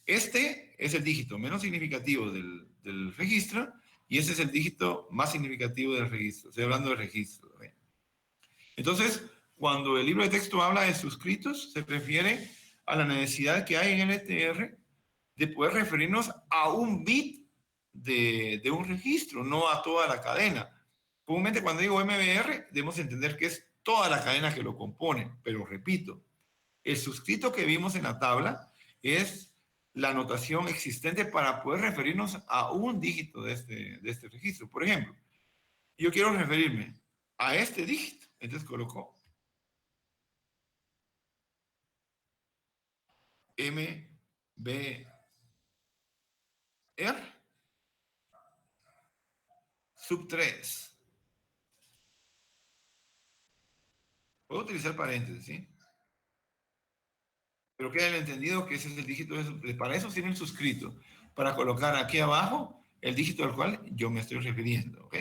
Este es el dígito menos significativo del registro y este es el dígito más significativo del registro. Estoy hablando de registro. ¿Ve? Entonces, cuando el libro de texto habla de suscritos, se refiere a la necesidad que hay en LTR de poder referirnos a un bit de un registro, no a toda la cadena. Comúnmente cuando digo MBR, debemos entender que es toda la cadena que lo compone. Pero repito, el suscrito que vimos en la tabla es la notación existente para poder referirnos a un dígito de este registro. Por ejemplo, yo quiero referirme a este dígito. Entonces coloco MBR sub 3. Puedo utilizar paréntesis, ¿sí? Pero queda el entendido que ese es el dígito. Para eso tiene el suscrito. Para colocar aquí abajo el dígito al cual yo me estoy refiriendo, ¿ok?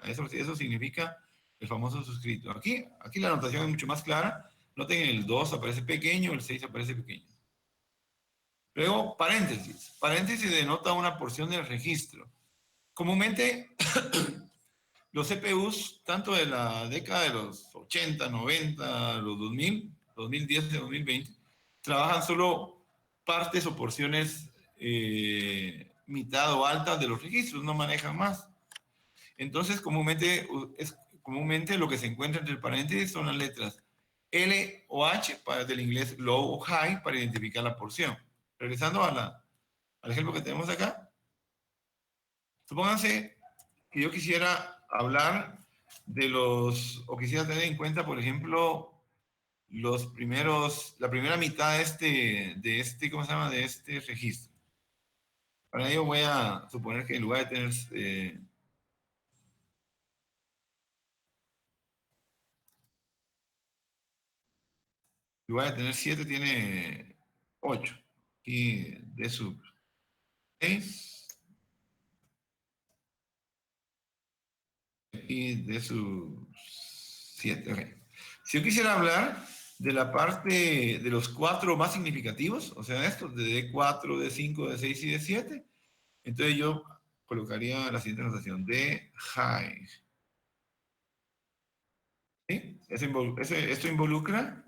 Eso significa el famoso suscrito. Aquí la anotación es mucho más clara. Noten el 2 aparece pequeño, el 6 aparece pequeño. Luego, paréntesis. Paréntesis denota una porción del registro. Comúnmente, los CPUs, tanto de la década de los 80, 90, los 2000, 2010 y 2020, trabajan solo partes o porciones mitad o altas de los registros, no manejan más. Entonces, comúnmente lo que se encuentra entre paréntesis son las letras L o H del inglés low o high para identificar la porción. Regresando al ejemplo que tenemos acá, supónganse que yo quisiera hablar o quisiera tener en cuenta, por ejemplo, la primera mitad ¿cómo se llama? De este registro. Para ello voy a suponer que en lugar de tener, en lugar de tener 7, tiene 8. Y de sub 6 y de sub 7. Si yo quisiera hablar de la parte de los 4 más significativos, o sea, estos de D4, D5, D6 y D7, entonces yo colocaría la siguiente notación: D high. ¿Sí? Esto involucra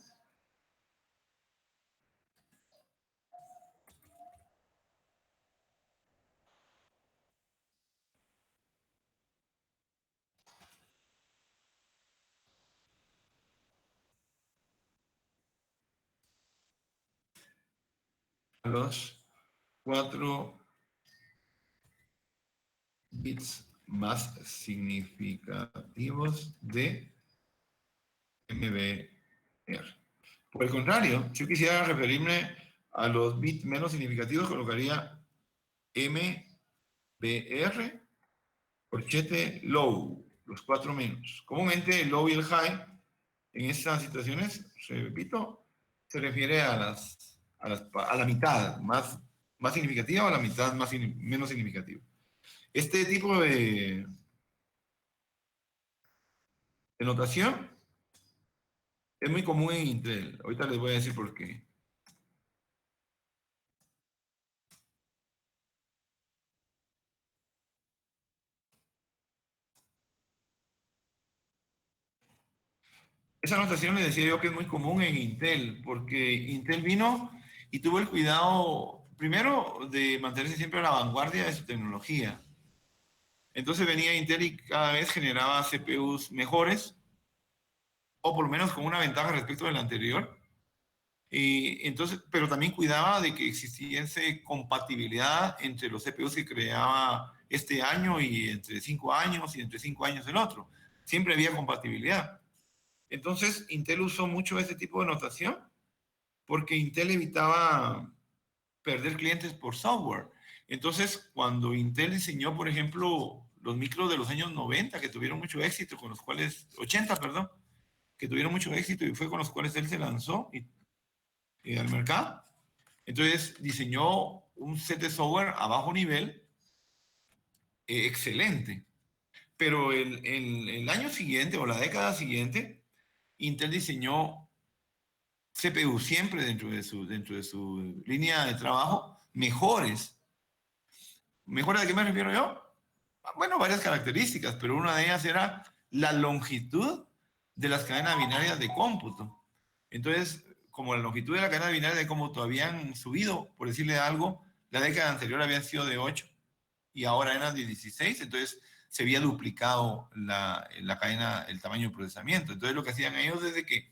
los 4 bits más significativos de MBR. Por el contrario, si yo quisiera referirme a los bits menos significativos, colocaría MBR corchete low, los 4 menos. Comúnmente el low y el high en estas situaciones, repito, se refiere a la mitad más significativa o a la mitad menos significativa. Este tipo de notación es muy común en Intel. Ahorita les voy a decir por qué. Esa notación les decía yo que es muy común en Intel, porque Intel vino y tuvo el cuidado, primero, de mantenerse siempre a la vanguardia de su tecnología. Entonces venía Intel y cada vez generaba CPUs mejores, o por lo menos con una ventaja respecto del anterior. Y entonces, pero también cuidaba de que existiese compatibilidad entre los CPUs que creaba este año y entre 5 años y entre 5 años el otro. Siempre había compatibilidad. Entonces, Intel usó mucho este tipo de notación porque Intel evitaba perder clientes por software. Entonces, cuando Intel diseñó, por ejemplo, los micros de los años 90, que tuvieron mucho éxito, 80, perdón, que tuvieron mucho éxito y fue con los cuales él se lanzó al mercado. Entonces, diseñó un set de software a bajo nivel excelente. Pero el año siguiente o la década siguiente, Intel diseñó CPU siempre dentro de su línea de trabajo, mejores. ¿Mejores a qué me refiero yo? Bueno, varias características, pero una de ellas era la longitud de las cadenas binarias de cómputo. Entonces, como la longitud de la cadena binaria de cómputo habían subido, por decirle algo, la década anterior habían sido de 8. y ahora eran de 16, entonces se había duplicado la cadena, el tamaño de procesamiento. Entonces lo que hacían ellos es de que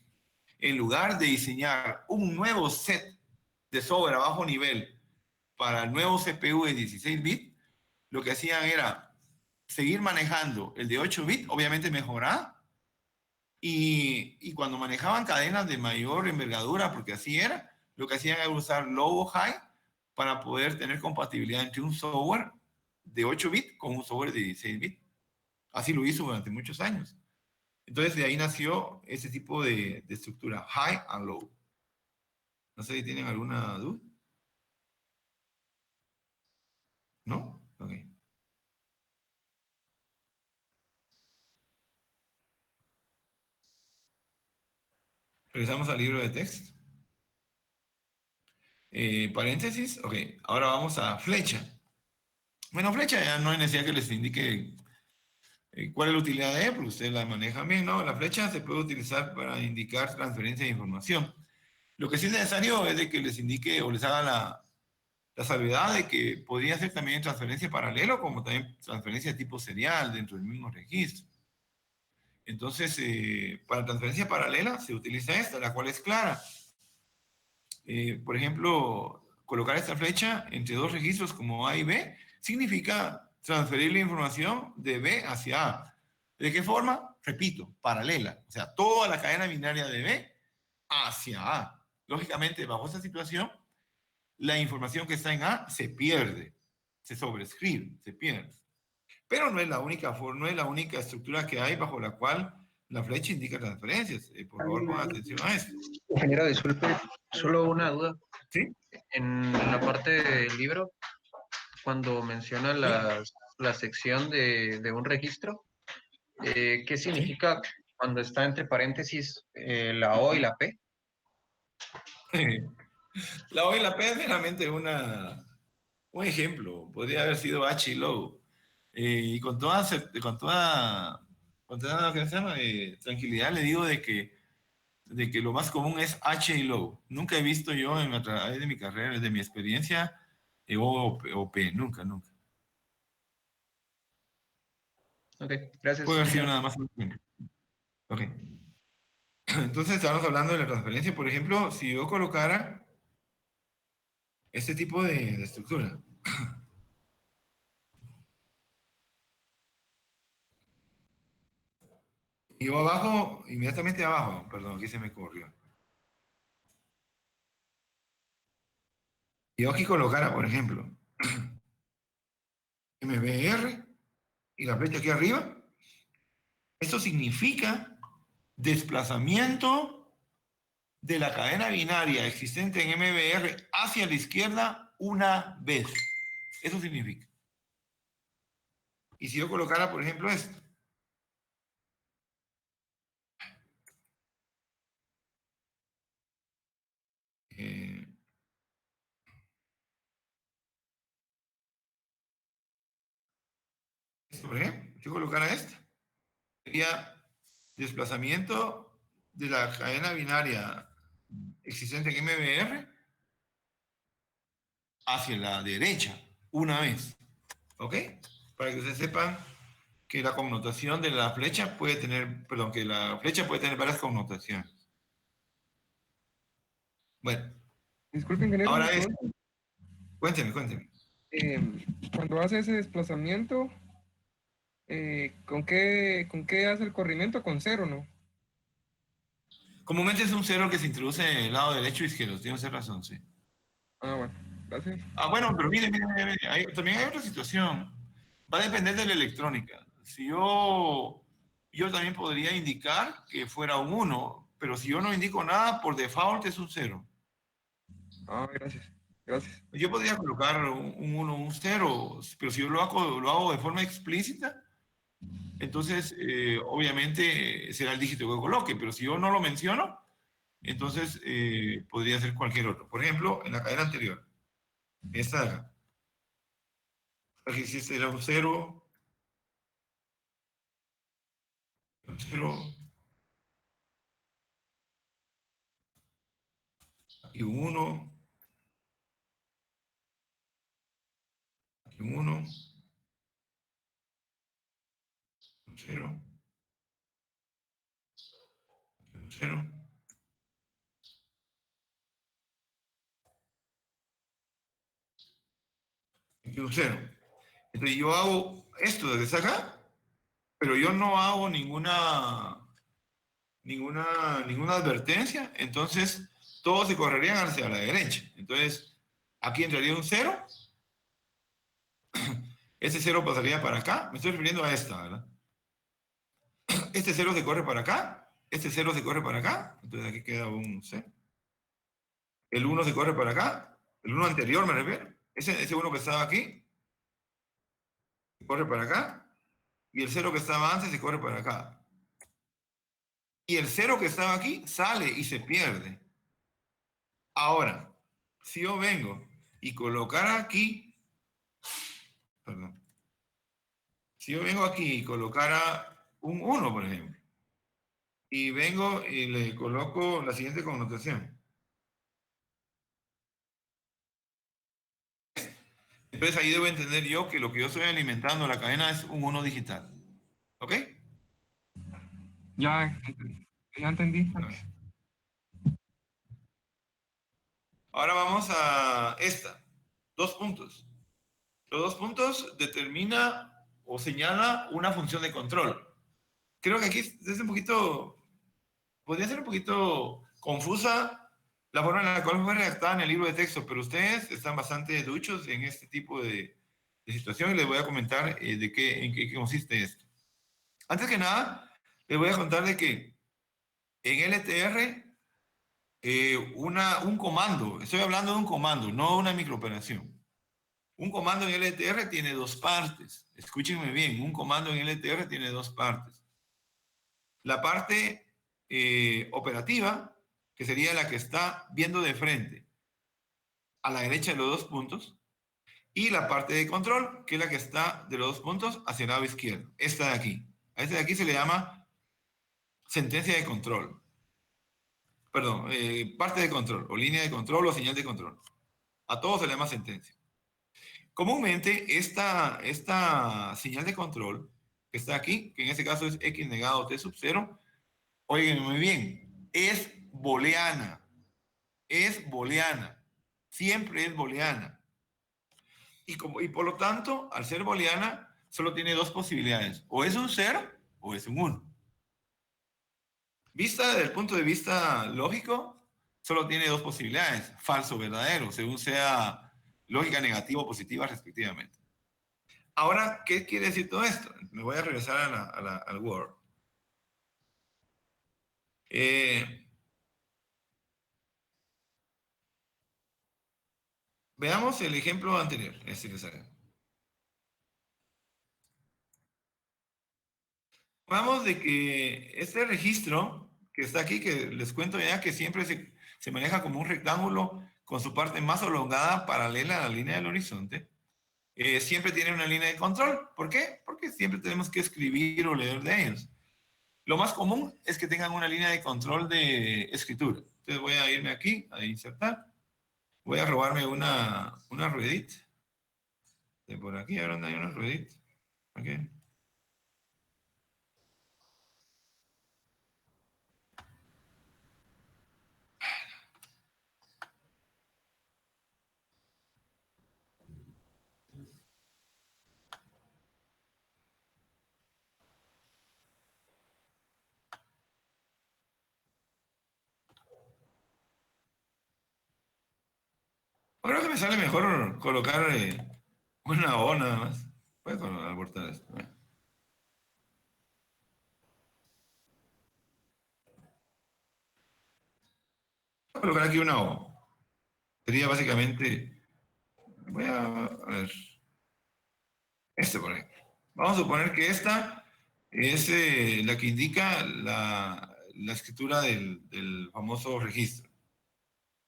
en lugar de diseñar un nuevo set de software a bajo nivel para el nuevo CPU de 16 bits, lo que hacían era seguir manejando el de 8 bits, obviamente mejorar, y cuando manejaban cadenas de mayor envergadura, porque así era, lo que hacían era usar low o high para poder tener compatibilidad entre un software de 8 bits con un software de 16 bits. Así lo hizo durante muchos años. Entonces de ahí nació ese tipo de estructura, high and low. No sé si tienen alguna duda. ¿No? Ok. Regresamos al libro de texto. Paréntesis, ok. Ahora vamos a flecha. Bueno, flecha ya no hay necesidad que les indique cuál es la utilidad de él, porque ustedes la manejan bien, ¿no? La flecha se puede utilizar para indicar transferencia de información. Lo que sí es necesario es de que les indique o les haga la salvedad de que podría ser también transferencia paralelo, como también transferencia de tipo serial dentro del mismo registro. Entonces, para transferencia paralela se utiliza esta, la cual es clara. Por ejemplo, colocar esta flecha entre dos registros como A y B significa transferir la información de B hacia A. ¿De qué forma? Repito, paralela. O sea, toda la cadena binaria de B hacia A. Lógicamente, bajo esta situación, la información que está en A se pierde, se sobrescribe, se pierde. Pero no es la única forma, no es la única estructura que hay bajo la cual la flecha indica transferencias. Por favor, pongan atención a esto. Ingeniero, disculpe, solo una duda. ¿Sí? En la parte del libro, cuando menciona ¿Sí? la sección de un registro, ¿qué ¿Sí? significa cuando está entre paréntesis la O y la P? La O y la P es meramente un ejemplo. Podría haber sido H y low. Y con toda ¿qué se llama? Tranquilidad le digo de que lo más común es H y low. Nunca he visto yo a través de mi carrera, de mi experiencia, O P. Nunca, nunca. Ok, gracias, Puede haber sido ingeniero. nada más un ejemplo. Ok. Entonces estamos hablando de la transferencia. Por ejemplo, si yo colocara este tipo de estructura. Y yo abajo, inmediatamente abajo, perdón, aquí se me corrió. Y yo aquí colocara, por ejemplo, MBR y la flecha aquí arriba. Esto significa desplazamiento de la cadena binaria existente en MBR hacia la izquierda una vez. Eso significa. Y si yo colocara, por ejemplo, esto. Eh, esto, por ejemplo, si yo colocara esto, sería desplazamiento de la cadena binaria existente en MBR hacia la derecha una vez. ¿Ok? Para que ustedes sepan que la connotación de la flecha puede tener, perdón, que la flecha puede tener varias connotaciones. Bueno, Disculpe, ingeniero, una ahora es, pregunta. cuénteme, cuénteme. Cuando hace ese desplazamiento, ¿con qué hace el corrimiento? Con cero, ¿no? Comúnmente es un cero que se introduce en el lado derecho y izquierdo, tiene usted razón, sí. Ah, bueno, gracias. Bueno, pero mire, también hay otra situación. Va a depender de la electrónica. Si yo también podría indicar que fuera un uno, pero si yo no indico nada, por default es un cero. Ah, gracias, gracias. Yo podría colocar un 1, un cero, pero si yo lo hago de forma explícita, entonces obviamente será el dígito que coloque, pero si yo no lo menciono, entonces podría ser cualquier otro. Por ejemplo, en la cadena anterior, esta de acá, aquí existe era un cero aquí un uno, aquí un 1, 0, 0, 0. Entonces yo hago esto desde acá, pero yo no hago ninguna advertencia, entonces todos se correrían hacia la derecha. Entonces, aquí entraría un 0, ese 0 pasaría para acá, me estoy refiriendo a esta, ¿verdad? Este 0 se corre para acá, este 0 se corre para acá, entonces aquí queda un 0. El 1 se corre para acá, el 1 anterior me refiero, ese 1 que estaba aquí, se corre para acá, y el 0 que estaba antes se corre para acá. Y el 0 que estaba aquí sale y se pierde. Ahora, si yo vengo y colocar aquí, perdón, si yo vengo aquí y colocara un 1, por ejemplo, y vengo y le coloco la siguiente connotación. Entonces ahí debo entender yo que lo que yo estoy alimentando a la cadena es un 1 digital. ¿Ok? Ya, ya entendí. Ahora vamos a esta. 2 puntos. Los 2 puntos determina o señala una función de control. Creo que aquí es un poquito, podría ser un poquito confusa la forma en la cual fue redactada en el libro de texto, pero ustedes están bastante duchos en este tipo de situación y les voy a comentar en qué consiste esto. Antes que nada, les voy a contar de que en LTR, un comando, estoy hablando de un comando, no una microoperación. Un comando en LTR tiene dos partes. Escúchenme bien, un comando en LTR tiene dos partes. La parte operativa, que sería la que está viendo de frente a la derecha de los 2 puntos, y la parte de control, que es la que está de los 2 puntos hacia el lado izquierdo. Esta de aquí. A esta de aquí se le llama sentencia de control. Perdón, parte de control, o línea de control, o señal de control. A todos se le llama sentencia. Comúnmente, esta señal de control que está aquí, que en este caso es x negado t sub 0, oigan muy bien, es booleana. Es booleana. Siempre es booleana. Y por lo tanto, al ser booleana, solo tiene dos posibilidades. O es un 0 o es un 1. Vista desde el punto de vista lógico, solo tiene dos posibilidades, falso o verdadero, según sea lógica negativa o positiva respectivamente. Ahora, ¿qué quiere decir todo esto? Me voy a regresar al Word. Veamos el ejemplo anterior, este que sale. Vamos de que este registro que está aquí, que les cuento ya que siempre se maneja como un rectángulo con su parte más elongada paralela a la línea del horizonte, siempre tiene una línea de control. ¿Por qué? Porque siempre tenemos que escribir o leer de ellos. Lo más común es que tengan una línea de control de escritura. Entonces voy a irme aquí, a insertar. Voy a robarme una ruedita. De por aquí, ahora hay una ruedita. Ok. Creo que me sale mejor colocar una O nada más. Voy a abortar esto. Voy a colocar aquí una O. Sería básicamente, a ver, este por ejemplo. Vamos a suponer que esta es la que indica la escritura del famoso registro.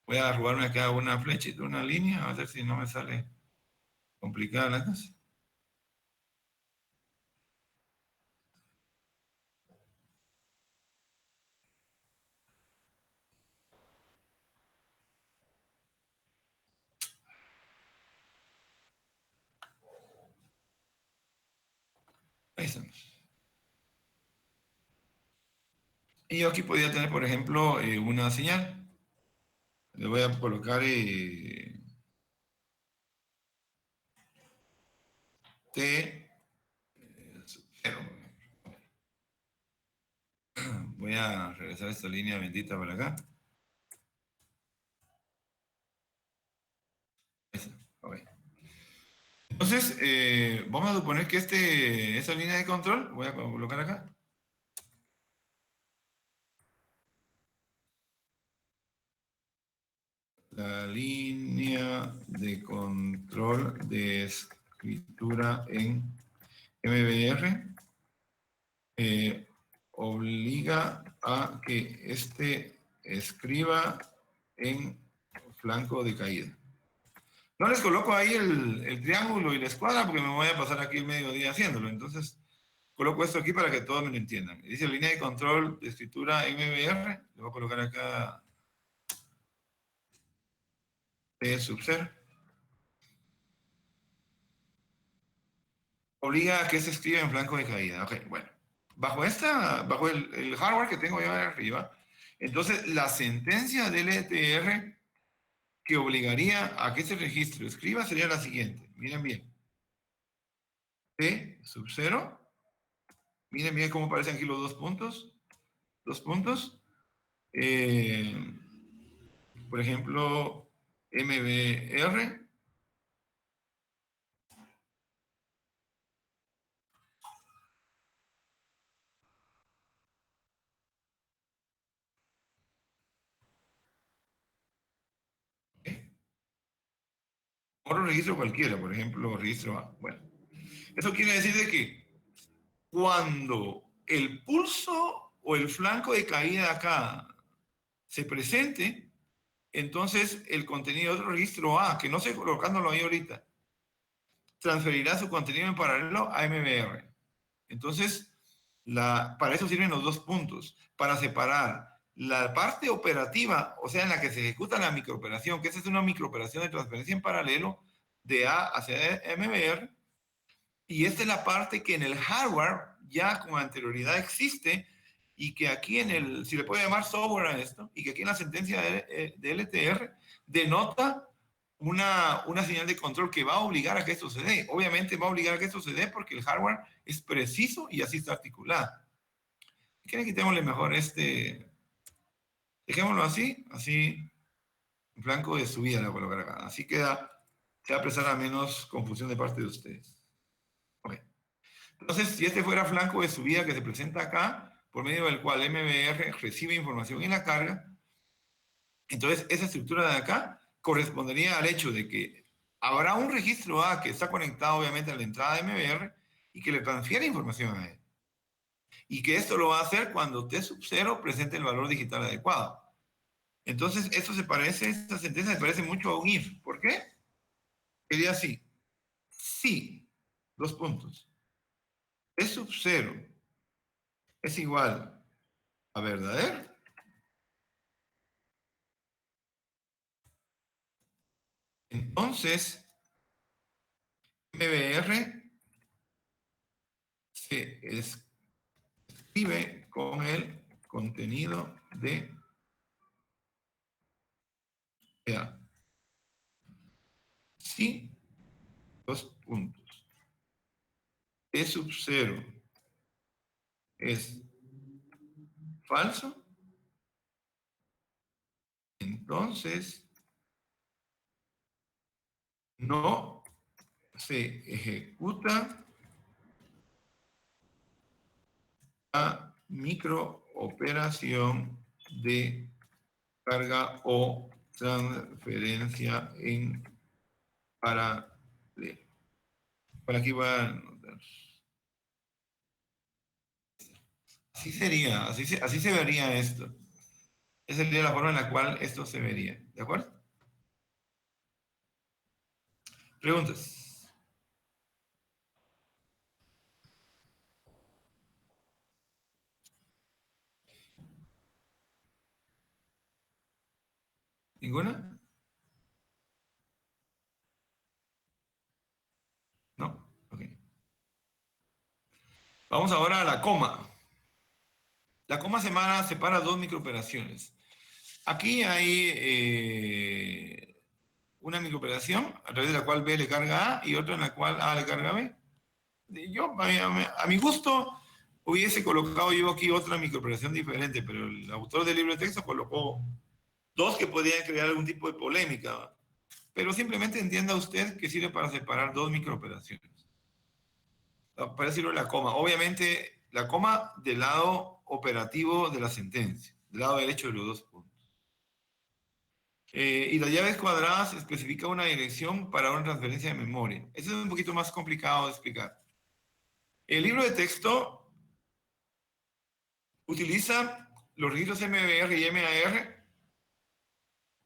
Voy a robarme acá una flechita, una línea, a ver si no me sale complicada la cosa. Ahí estamos. Y yo aquí podría tener, por ejemplo, una señal. Le voy a colocar T, 0. Voy a regresar esta línea bendita para acá. Esa, ok. Entonces, vamos a suponer que esta línea de control, voy a colocar acá. La línea de control de escritura en MBR obliga a que escriba en flanco de caída. No les coloco ahí el triángulo y la escuadra porque me voy a pasar aquí el mediodía haciéndolo. Entonces, coloco esto aquí para que todos me lo entiendan. Dice línea de control de escritura MBR. Le voy a colocar acá T sub 0. Obliga a que se escriba en flanco de caída. Ok, bueno. Bajo el hardware que tengo yo arriba, entonces la sentencia del ETR que obligaría a que ese registro escriba sería la siguiente. Miren bien. T sub 0. Miren bien cómo aparecen aquí los dos puntos. Dos puntos. Eh, por ejemplo, MBR. Otro registro cualquiera, por ejemplo, registro A. Bueno, eso quiere decir de que cuando el pulso o el flanco de caída acá se presente, entonces el contenido de otro registro A, que no sé colocándolo ahí ahorita, transferirá su contenido en paralelo a MBR. Entonces, para eso sirven los dos puntos, para separar la parte operativa, o sea, en la que se ejecuta la microoperación, que esa es una microoperación de transferencia en paralelo de A hacia MBR, y esta es la parte que en el hardware ya con anterioridad existe y que aquí si le puede llamar software a esto, y que aquí en la sentencia de LTR denota una señal de control que va a obligar a que esto se dé. Obviamente va a obligar a que esto se dé porque el hardware es preciso y así está articulado. ¿Quieren quitémosle mejor dejémoslo así, en blanco de subida la voy a colocar acá. Así se va a prestar a menos confusión de parte de ustedes. Ok. Entonces, si este fuera flanco de subida que se presenta acá, por medio del cual MBR recibe información en la carga, entonces esa estructura de acá correspondería al hecho de que habrá un registro A que está conectado obviamente a la entrada de MBR y que le transfiere información a él. Y que esto lo va a hacer cuando T sub 0 presente el valor digital adecuado. Entonces, esta sentencia se parece mucho a un if. ¿Por qué? Sería así. Si, dos puntos. T sub 0 es igual a verdadero, entonces MBR se escribe con el contenido de A. Si, dos puntos. T sub 0 es falso, entonces no se ejecuta la microoperación de carga o transferencia en paralelo. Por aquí va a anotar. Así sería, así se vería esto. Esa sería la forma en la cual esto se vería. ¿De acuerdo? Preguntas. ¿Ninguna? No. Ok. Vamos ahora a la coma. La coma separa dos microoperaciones. Aquí hay una microoperación a través de la cual B le carga A y otra en la cual A le carga B. Yo, a mi gusto, hubiese colocado yo aquí otra microoperación diferente, pero el autor del libro de texto colocó dos que podían crear algún tipo de polémica, ¿va? Pero simplemente entienda usted que sirve para separar dos microoperaciones. Para decirlo la coma. Obviamente, la coma del lado operativo de la sentencia, del lado derecho de los dos puntos. Y las llaves cuadradas especifica una dirección para una transferencia de memoria. Eso es un poquito más complicado de explicar. El libro de texto utiliza los registros MBR y MAR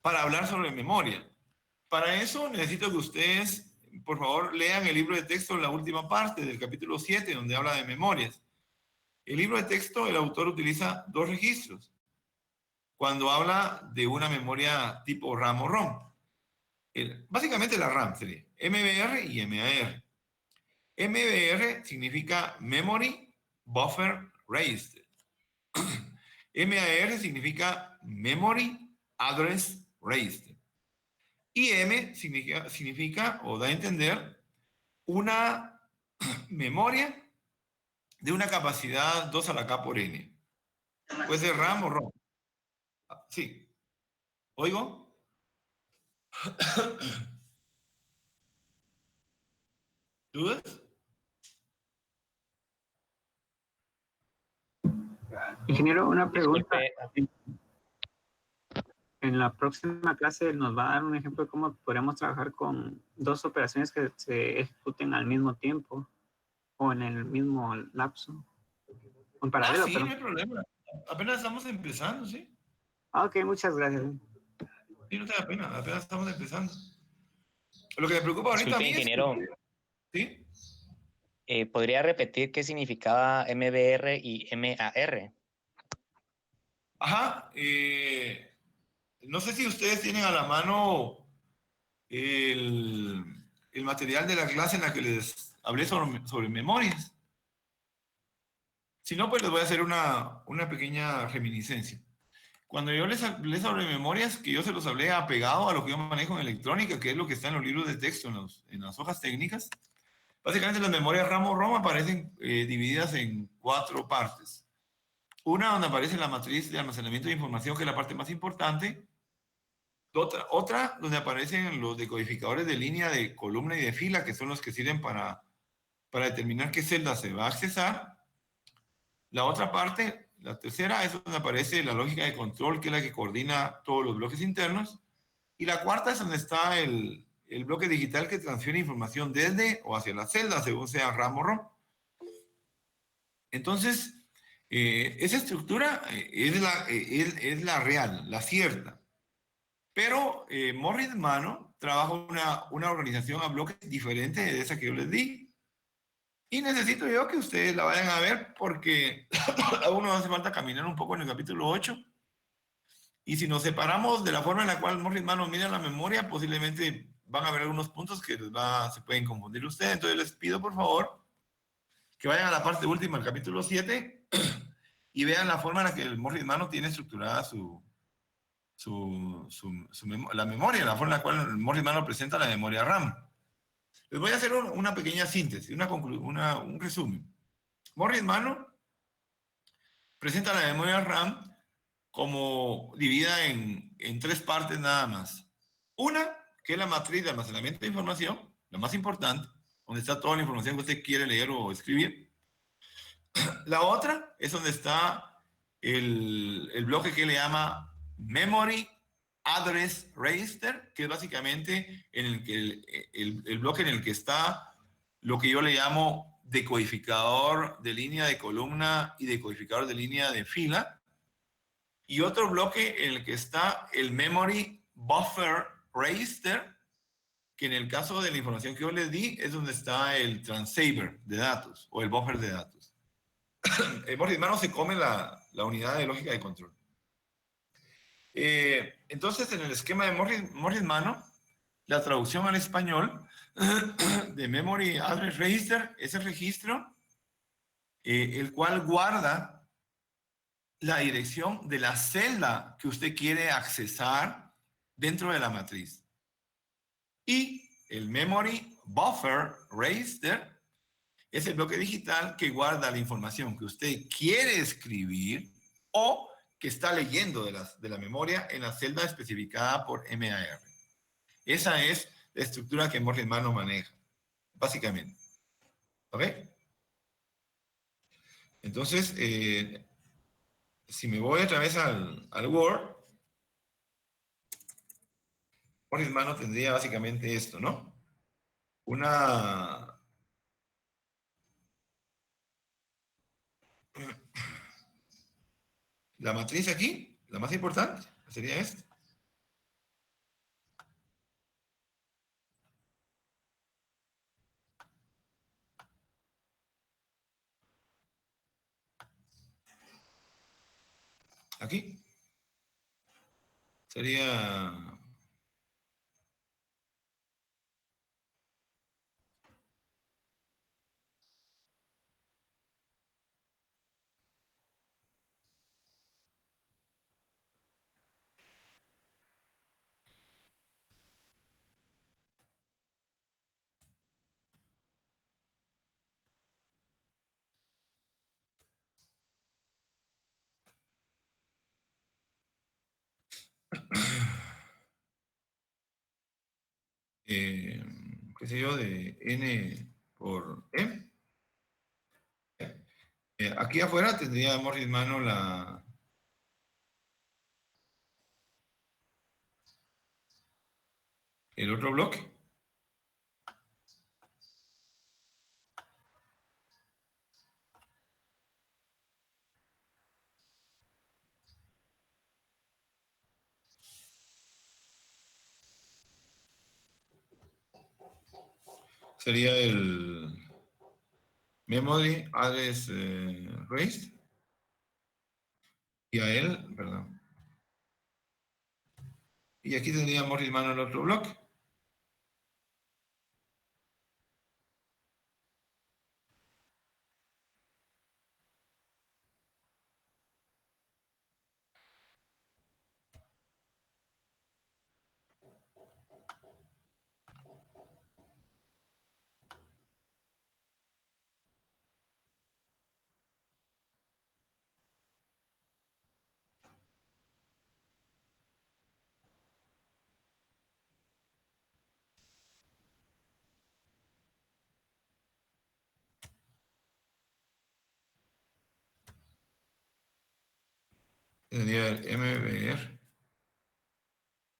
para hablar sobre memoria. Para eso necesito que ustedes, por favor, lean el libro de texto en la última parte del capítulo 7, donde habla de memorias. El libro de texto, el autor utiliza dos registros cuando habla de una memoria tipo RAM o ROM. Básicamente la RAM sería MBR y MAR. MBR significa Memory Buffer Register. MAR significa Memory Address Register. Y M significa o da a entender una memoria de una capacidad 2 a la K por N. Puede ser RAM o ROM. Sí. ¿Oigo? ¿Dudas? Ingeniero, una pregunta. Disculpe, En la próxima clase nos va a dar un ejemplo de cómo podríamos trabajar con dos operaciones que se ejecuten al mismo tiempo o en el mismo lapso. En paralelo, Sí, pero... no hay problema. Apenas estamos empezando, ¿sí? Ok, muchas gracias. Sí, no te da pena, apenas estamos empezando. Lo que me preocupa ahorita a disculpe, mí ingeniero, ¿sí? ¿podría repetir qué significaba MBR y MAR? Ajá, no sé si ustedes tienen a la mano el, el material de la clase en la que les hablé sobre memorias. Si no, pues les voy a hacer una pequeña reminiscencia. Cuando yo les hablé sobre memorias, que yo se los hablé apegado a lo que yo manejo en electrónica, que es lo que está en los libros de texto, en las hojas técnicas, básicamente las memorias RAM o ROM aparecen divididas en 4 partes. Una donde aparece la matriz de almacenamiento de información, que es la parte más importante. Otra donde aparecen los decodificadores de línea, de columna y de fila, que son los que sirven para determinar qué celda se va a accesar. La otra parte, la tercera, es donde aparece la lógica de control, que es la que coordina todos los bloques internos. Y la cuarta es donde está el bloque digital que transfiere información desde o hacia la celda, según sea RAM o ROM. Entonces, esa estructura es la real, la cierta. Pero Morris Mano trabaja una organización a bloques diferente de esa que yo les di. Y necesito yo que ustedes la vayan a ver porque aún nos hace falta caminar un poco en el capítulo 8. Y si nos separamos de la forma en la cual Morris Mano mira la memoria, posiblemente van a haber algunos puntos que se pueden confundir ustedes. Entonces les pido por favor que vayan a la parte última del capítulo 7 y vean la forma en la que el Morris Mano tiene estructurada la memoria, la forma en la cual el Morris Mano presenta la memoria RAM. Les voy a hacer una pequeña síntesis, un resumen. Morris Mano presenta la memoria RAM como dividida en 3 partes nada más. Una, que es la matriz de almacenamiento de información, la más importante, donde está toda la información que usted quiere leer o escribir. La otra es donde está el bloque que le llama Memory Address Register, que es básicamente el bloque en el que está lo que yo le llamo decodificador de línea de columna y decodificador de línea de fila. Y otro bloque en el que está el Memory Buffer Register, que en el caso de la información que yo les di es donde está el transceiver de datos o el buffer de datos. Morris Mano se come la unidad de lógica de control. Entonces, en el esquema de Morris Mano, la traducción al español de Memory Address Register es el registro el cual guarda la dirección de la celda que usted quiere accesar dentro de la matriz. Y el memory buffer register es el bloque digital que guarda la información que usted quiere escribir o que está leyendo de la memoria en la celda especificada por MAR. Esa es la estructura que Morris Mano maneja, básicamente. ¿Ok? Entonces, si me voy otra vez al Word, Morris Mano tendría básicamente esto, ¿no? Una... La matriz aquí, la más importante, sería esta. Aquí. Sería... qué sé yo, de n por m. Aquí afuera tendría Morris Mano el otro bloque. Sería el memory address raised. Y a él, perdón. Y aquí tendría Morris Mano el otro bloque. Tendría el MBR.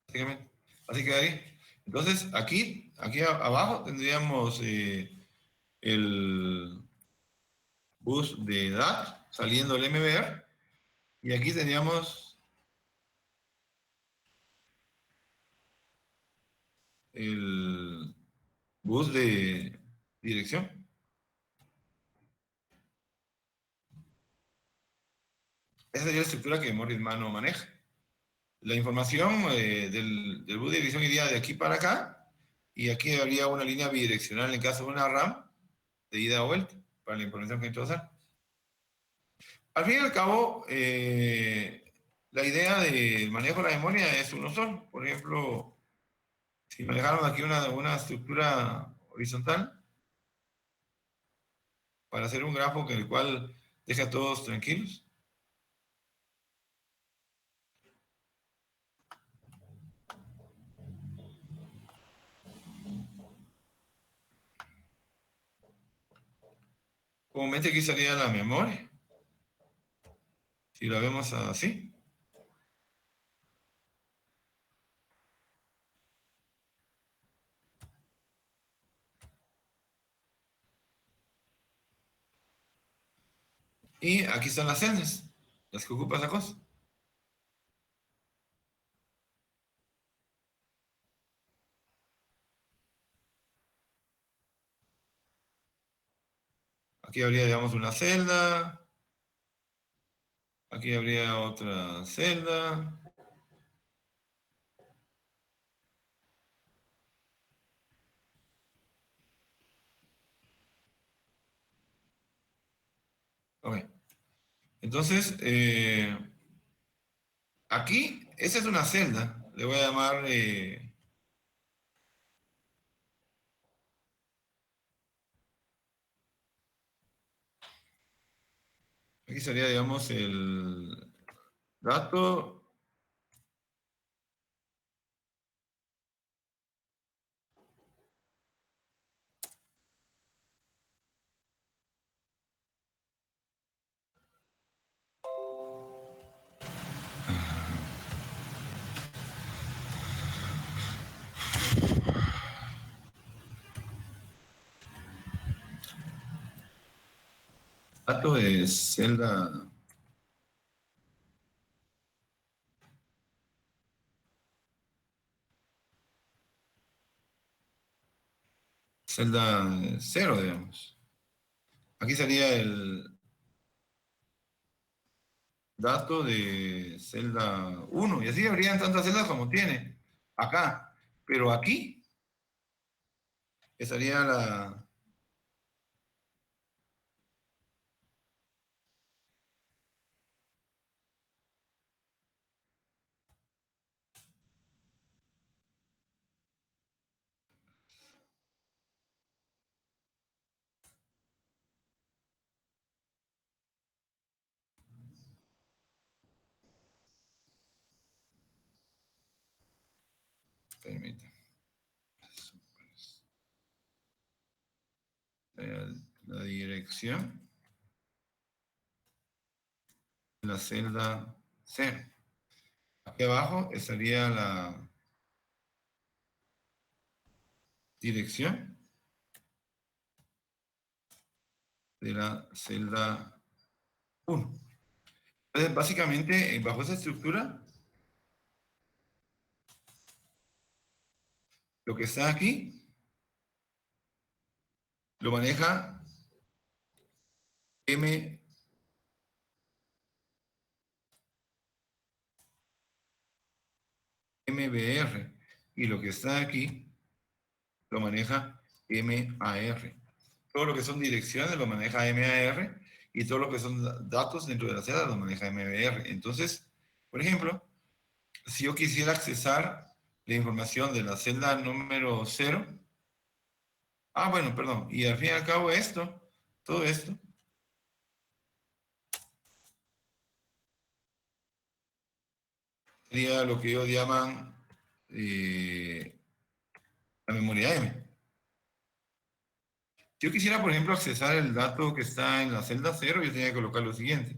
Básicamente. Así quedaría. Entonces, aquí abajo tendríamos el bus de DAT saliendo el MBR. Y aquí tendríamos el bus de dirección. Esa sería la estructura que Morris Mano maneja. La información del bus de dirección iría de aquí para acá y aquí habría una línea bidireccional en caso de una RAM de ida o vuelta para la información que introducir. Al fin y al cabo, la idea del manejo de la memoria es uno solo. Por ejemplo, si manejáramos aquí una estructura horizontal para hacer un grafo en el cual deje a todos tranquilos. Comúnmente aquí sería la memoria. Si la vemos así. Y aquí están las celdas, las que ocupa esa cosa. Aquí habría, digamos, una celda. Aquí habría otra celda. Ok. Entonces, aquí, esa es una celda. Le voy a llamar... aquí sería, digamos, el dato... dato de celda... celda 0, digamos. Aquí sería el dato de celda 1, y así habrían tantas celdas como tiene acá. Pero aquí estaría la... Permítame. La dirección de la celda 0. Aquí abajo estaría la dirección de la celda 1. Entonces, básicamente, bajo esa estructura, lo que está aquí lo maneja MBR, y lo que está aquí lo maneja MAR. Todo lo que son direcciones lo maneja MAR, y todo lo que son datos dentro de la celda lo maneja MBR. Entonces, por ejemplo, si yo quisiera accesar la información de la celda número 0, bueno, perdón, y al fin y al cabo esto, todo esto, sería lo que ellos llaman la memoria M. Si yo quisiera, por ejemplo, accesar el dato que está en la celda 0, yo tenía que colocar lo siguiente.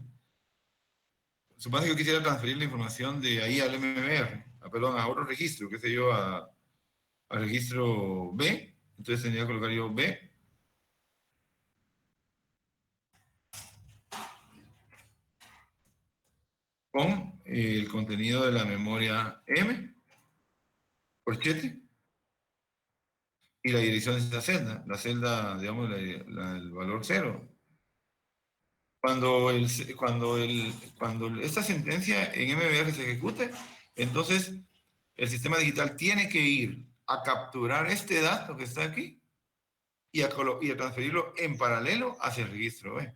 Supone que yo quisiera transferir la información de ahí al MBR, perdón, a otro registro, qué sé yo, al registro B. Entonces tendría que colocar yo B. Con el contenido de la memoria M, corchete, y la dirección de esta celda, digamos, el valor 0. Cuando esta sentencia en MBR se ejecute, entonces el sistema digital tiene que ir a capturar este dato que está aquí y a transferirlo en paralelo hacia el registro B.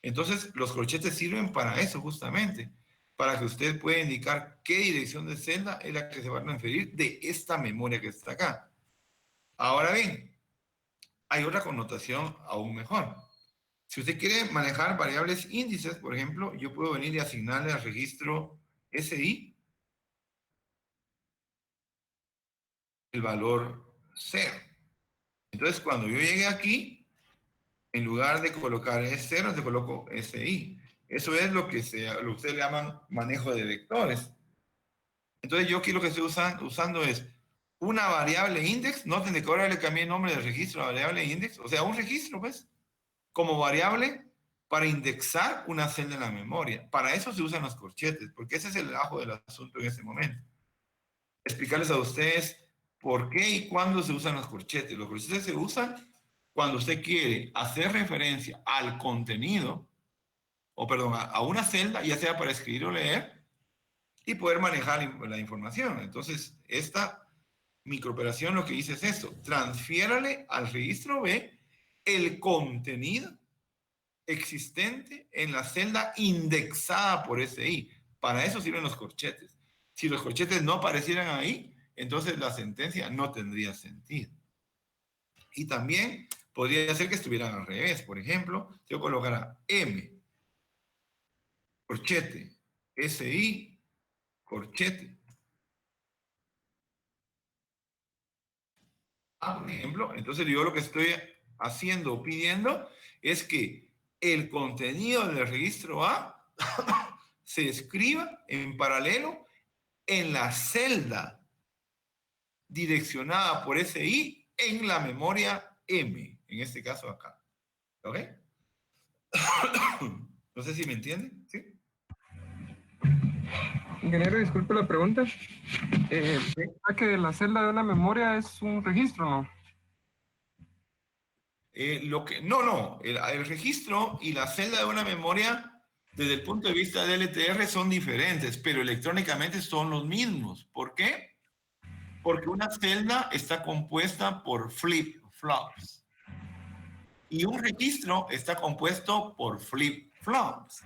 Entonces, los corchetes sirven para eso justamente, para que usted pueda indicar qué dirección de celda es la que se va a transferir de esta memoria que está acá. Ahora bien, hay otra connotación aún mejor. Si usted quiere manejar variables índices, por ejemplo, yo puedo venir y asignarle al registro SI el valor 0. Entonces, cuando yo llegue aquí, en lugar de colocar S0, te coloco SI. Eso es lo que ustedes le llaman manejo de vectores. Entonces, yo aquí lo que estoy usando es una variable index. Noten que ahora le cambié el nombre del registro a variable index. O sea, un registro, pues, como variable para indexar una celda en la memoria. Para eso se usan los corchetes, porque ese es el ajo del asunto en este momento. Explicarles a ustedes por qué y cuándo se usan los corchetes. Los corchetes se usan cuando usted quiere hacer referencia al contenido, o perdón, a una celda, ya sea para escribir o leer, y poder manejar la información. Entonces, esta microoperación lo que dice es esto: transfiérale al registro B el contenido existente en la celda indexada por SI. Para eso sirven los corchetes. Si los corchetes no aparecieran ahí, entonces la sentencia no tendría sentido. Y también podría ser que estuvieran al revés. Por ejemplo, yo colocara M, corchete, SI, corchete. Por ejemplo, entonces yo lo que estoy haciendo o pidiendo es que el contenido del registro A se escriba en paralelo en la celda direccionada por SI en la memoria M, en este caso acá. ¿Ok? No sé si me entienden, ¿sí? Ingeniero, disculpe la pregunta. ¿Verdad que la celda de una memoria es un registro, no? El registro y la celda de una memoria, desde el punto de vista del LTR, son diferentes, pero electrónicamente son los mismos. ¿Por qué? Porque una celda está compuesta por flip-flops y un registro está compuesto por flip-flops.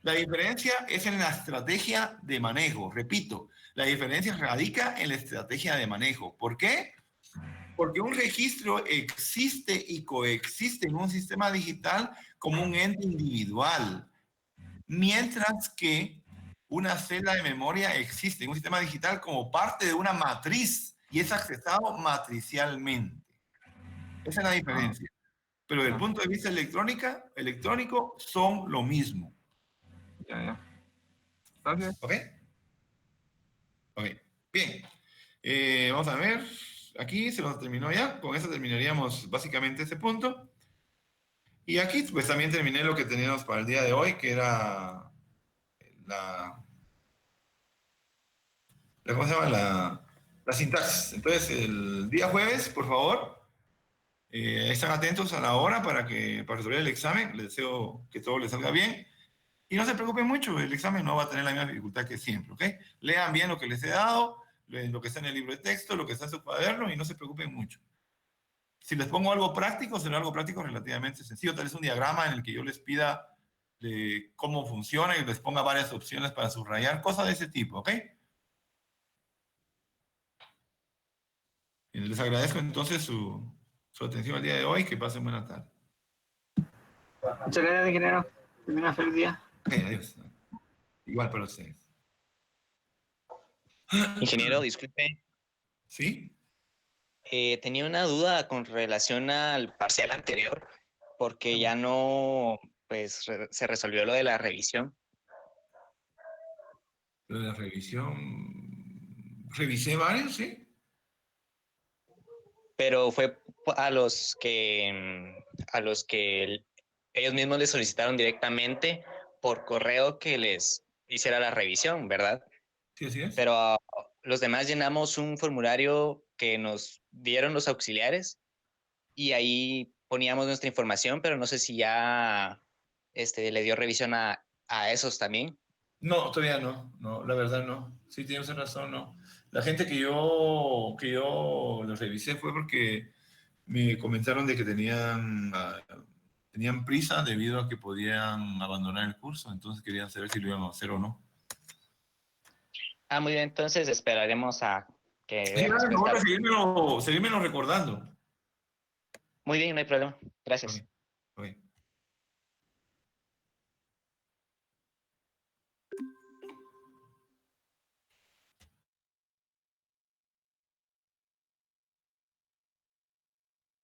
La diferencia es en la estrategia de manejo. Repito, la diferencia radica en la estrategia de manejo. ¿Por qué? Porque un registro existe y coexiste en un sistema digital como un ente individual, mientras que una celda de memoria existe en un sistema digital como parte de una matriz y es accesado matricialmente. Esa es la diferencia. Pero desde el punto de vista electrónico son lo mismo. Ya. Gracias. ¿Ok? Ok. Bien. Vamos a ver. Aquí se nos terminó ya. Con eso terminaríamos básicamente ese punto. Y aquí pues también terminé lo que teníamos para el día de hoy, que era ¿cómo se llama? La sintaxis. Entonces, el día jueves, por favor, están atentos a la hora para resolver el examen. Les deseo que todo les salga bien. Y no se preocupen mucho, el examen no va a tener la misma dificultad que siempre, ¿ok? Lean bien lo que les he dado, lo que está en el libro de texto, lo que está en su cuaderno y no se preocupen mucho. Si les pongo algo práctico, será algo práctico relativamente sencillo. Tal vez un diagrama en el que yo les pida cómo funciona y les ponga varias opciones para subrayar, cosas de ese tipo, ¿ok? Y les agradezco entonces su atención el día de hoy. Que pasen buena tarde. Muchas gracias, ingeniero. Que tenga feliz día. Ok, adiós. Igual para ustedes. Ingeniero, disculpe, ¿Sí? tenía una duda con relación al parcial anterior, porque ya no, pues, se resolvió lo de la revisión. Lo de la revisión. Revisé varios, ¿sí? Pero fue a los que ellos mismos les solicitaron directamente por correo que les hiciera la revisión, ¿verdad? Sí, así es. Pero los demás llenamos un formulario que nos dieron los auxiliares y ahí poníamos nuestra información, pero no sé si ya le dio revisión a esos también. No, todavía no. No, la verdad no. Sí, tienes razón, no. La gente que yo los revisé fue porque me comentaron de que tenían prisa debido a que podían abandonar el curso, entonces querían saber si lo iban a hacer o no. Ah, muy bien, entonces esperaremos a que Sí, dé me respuesta. seguírmelo recordando. Muy bien, no hay problema. Gracias. Ok, ok.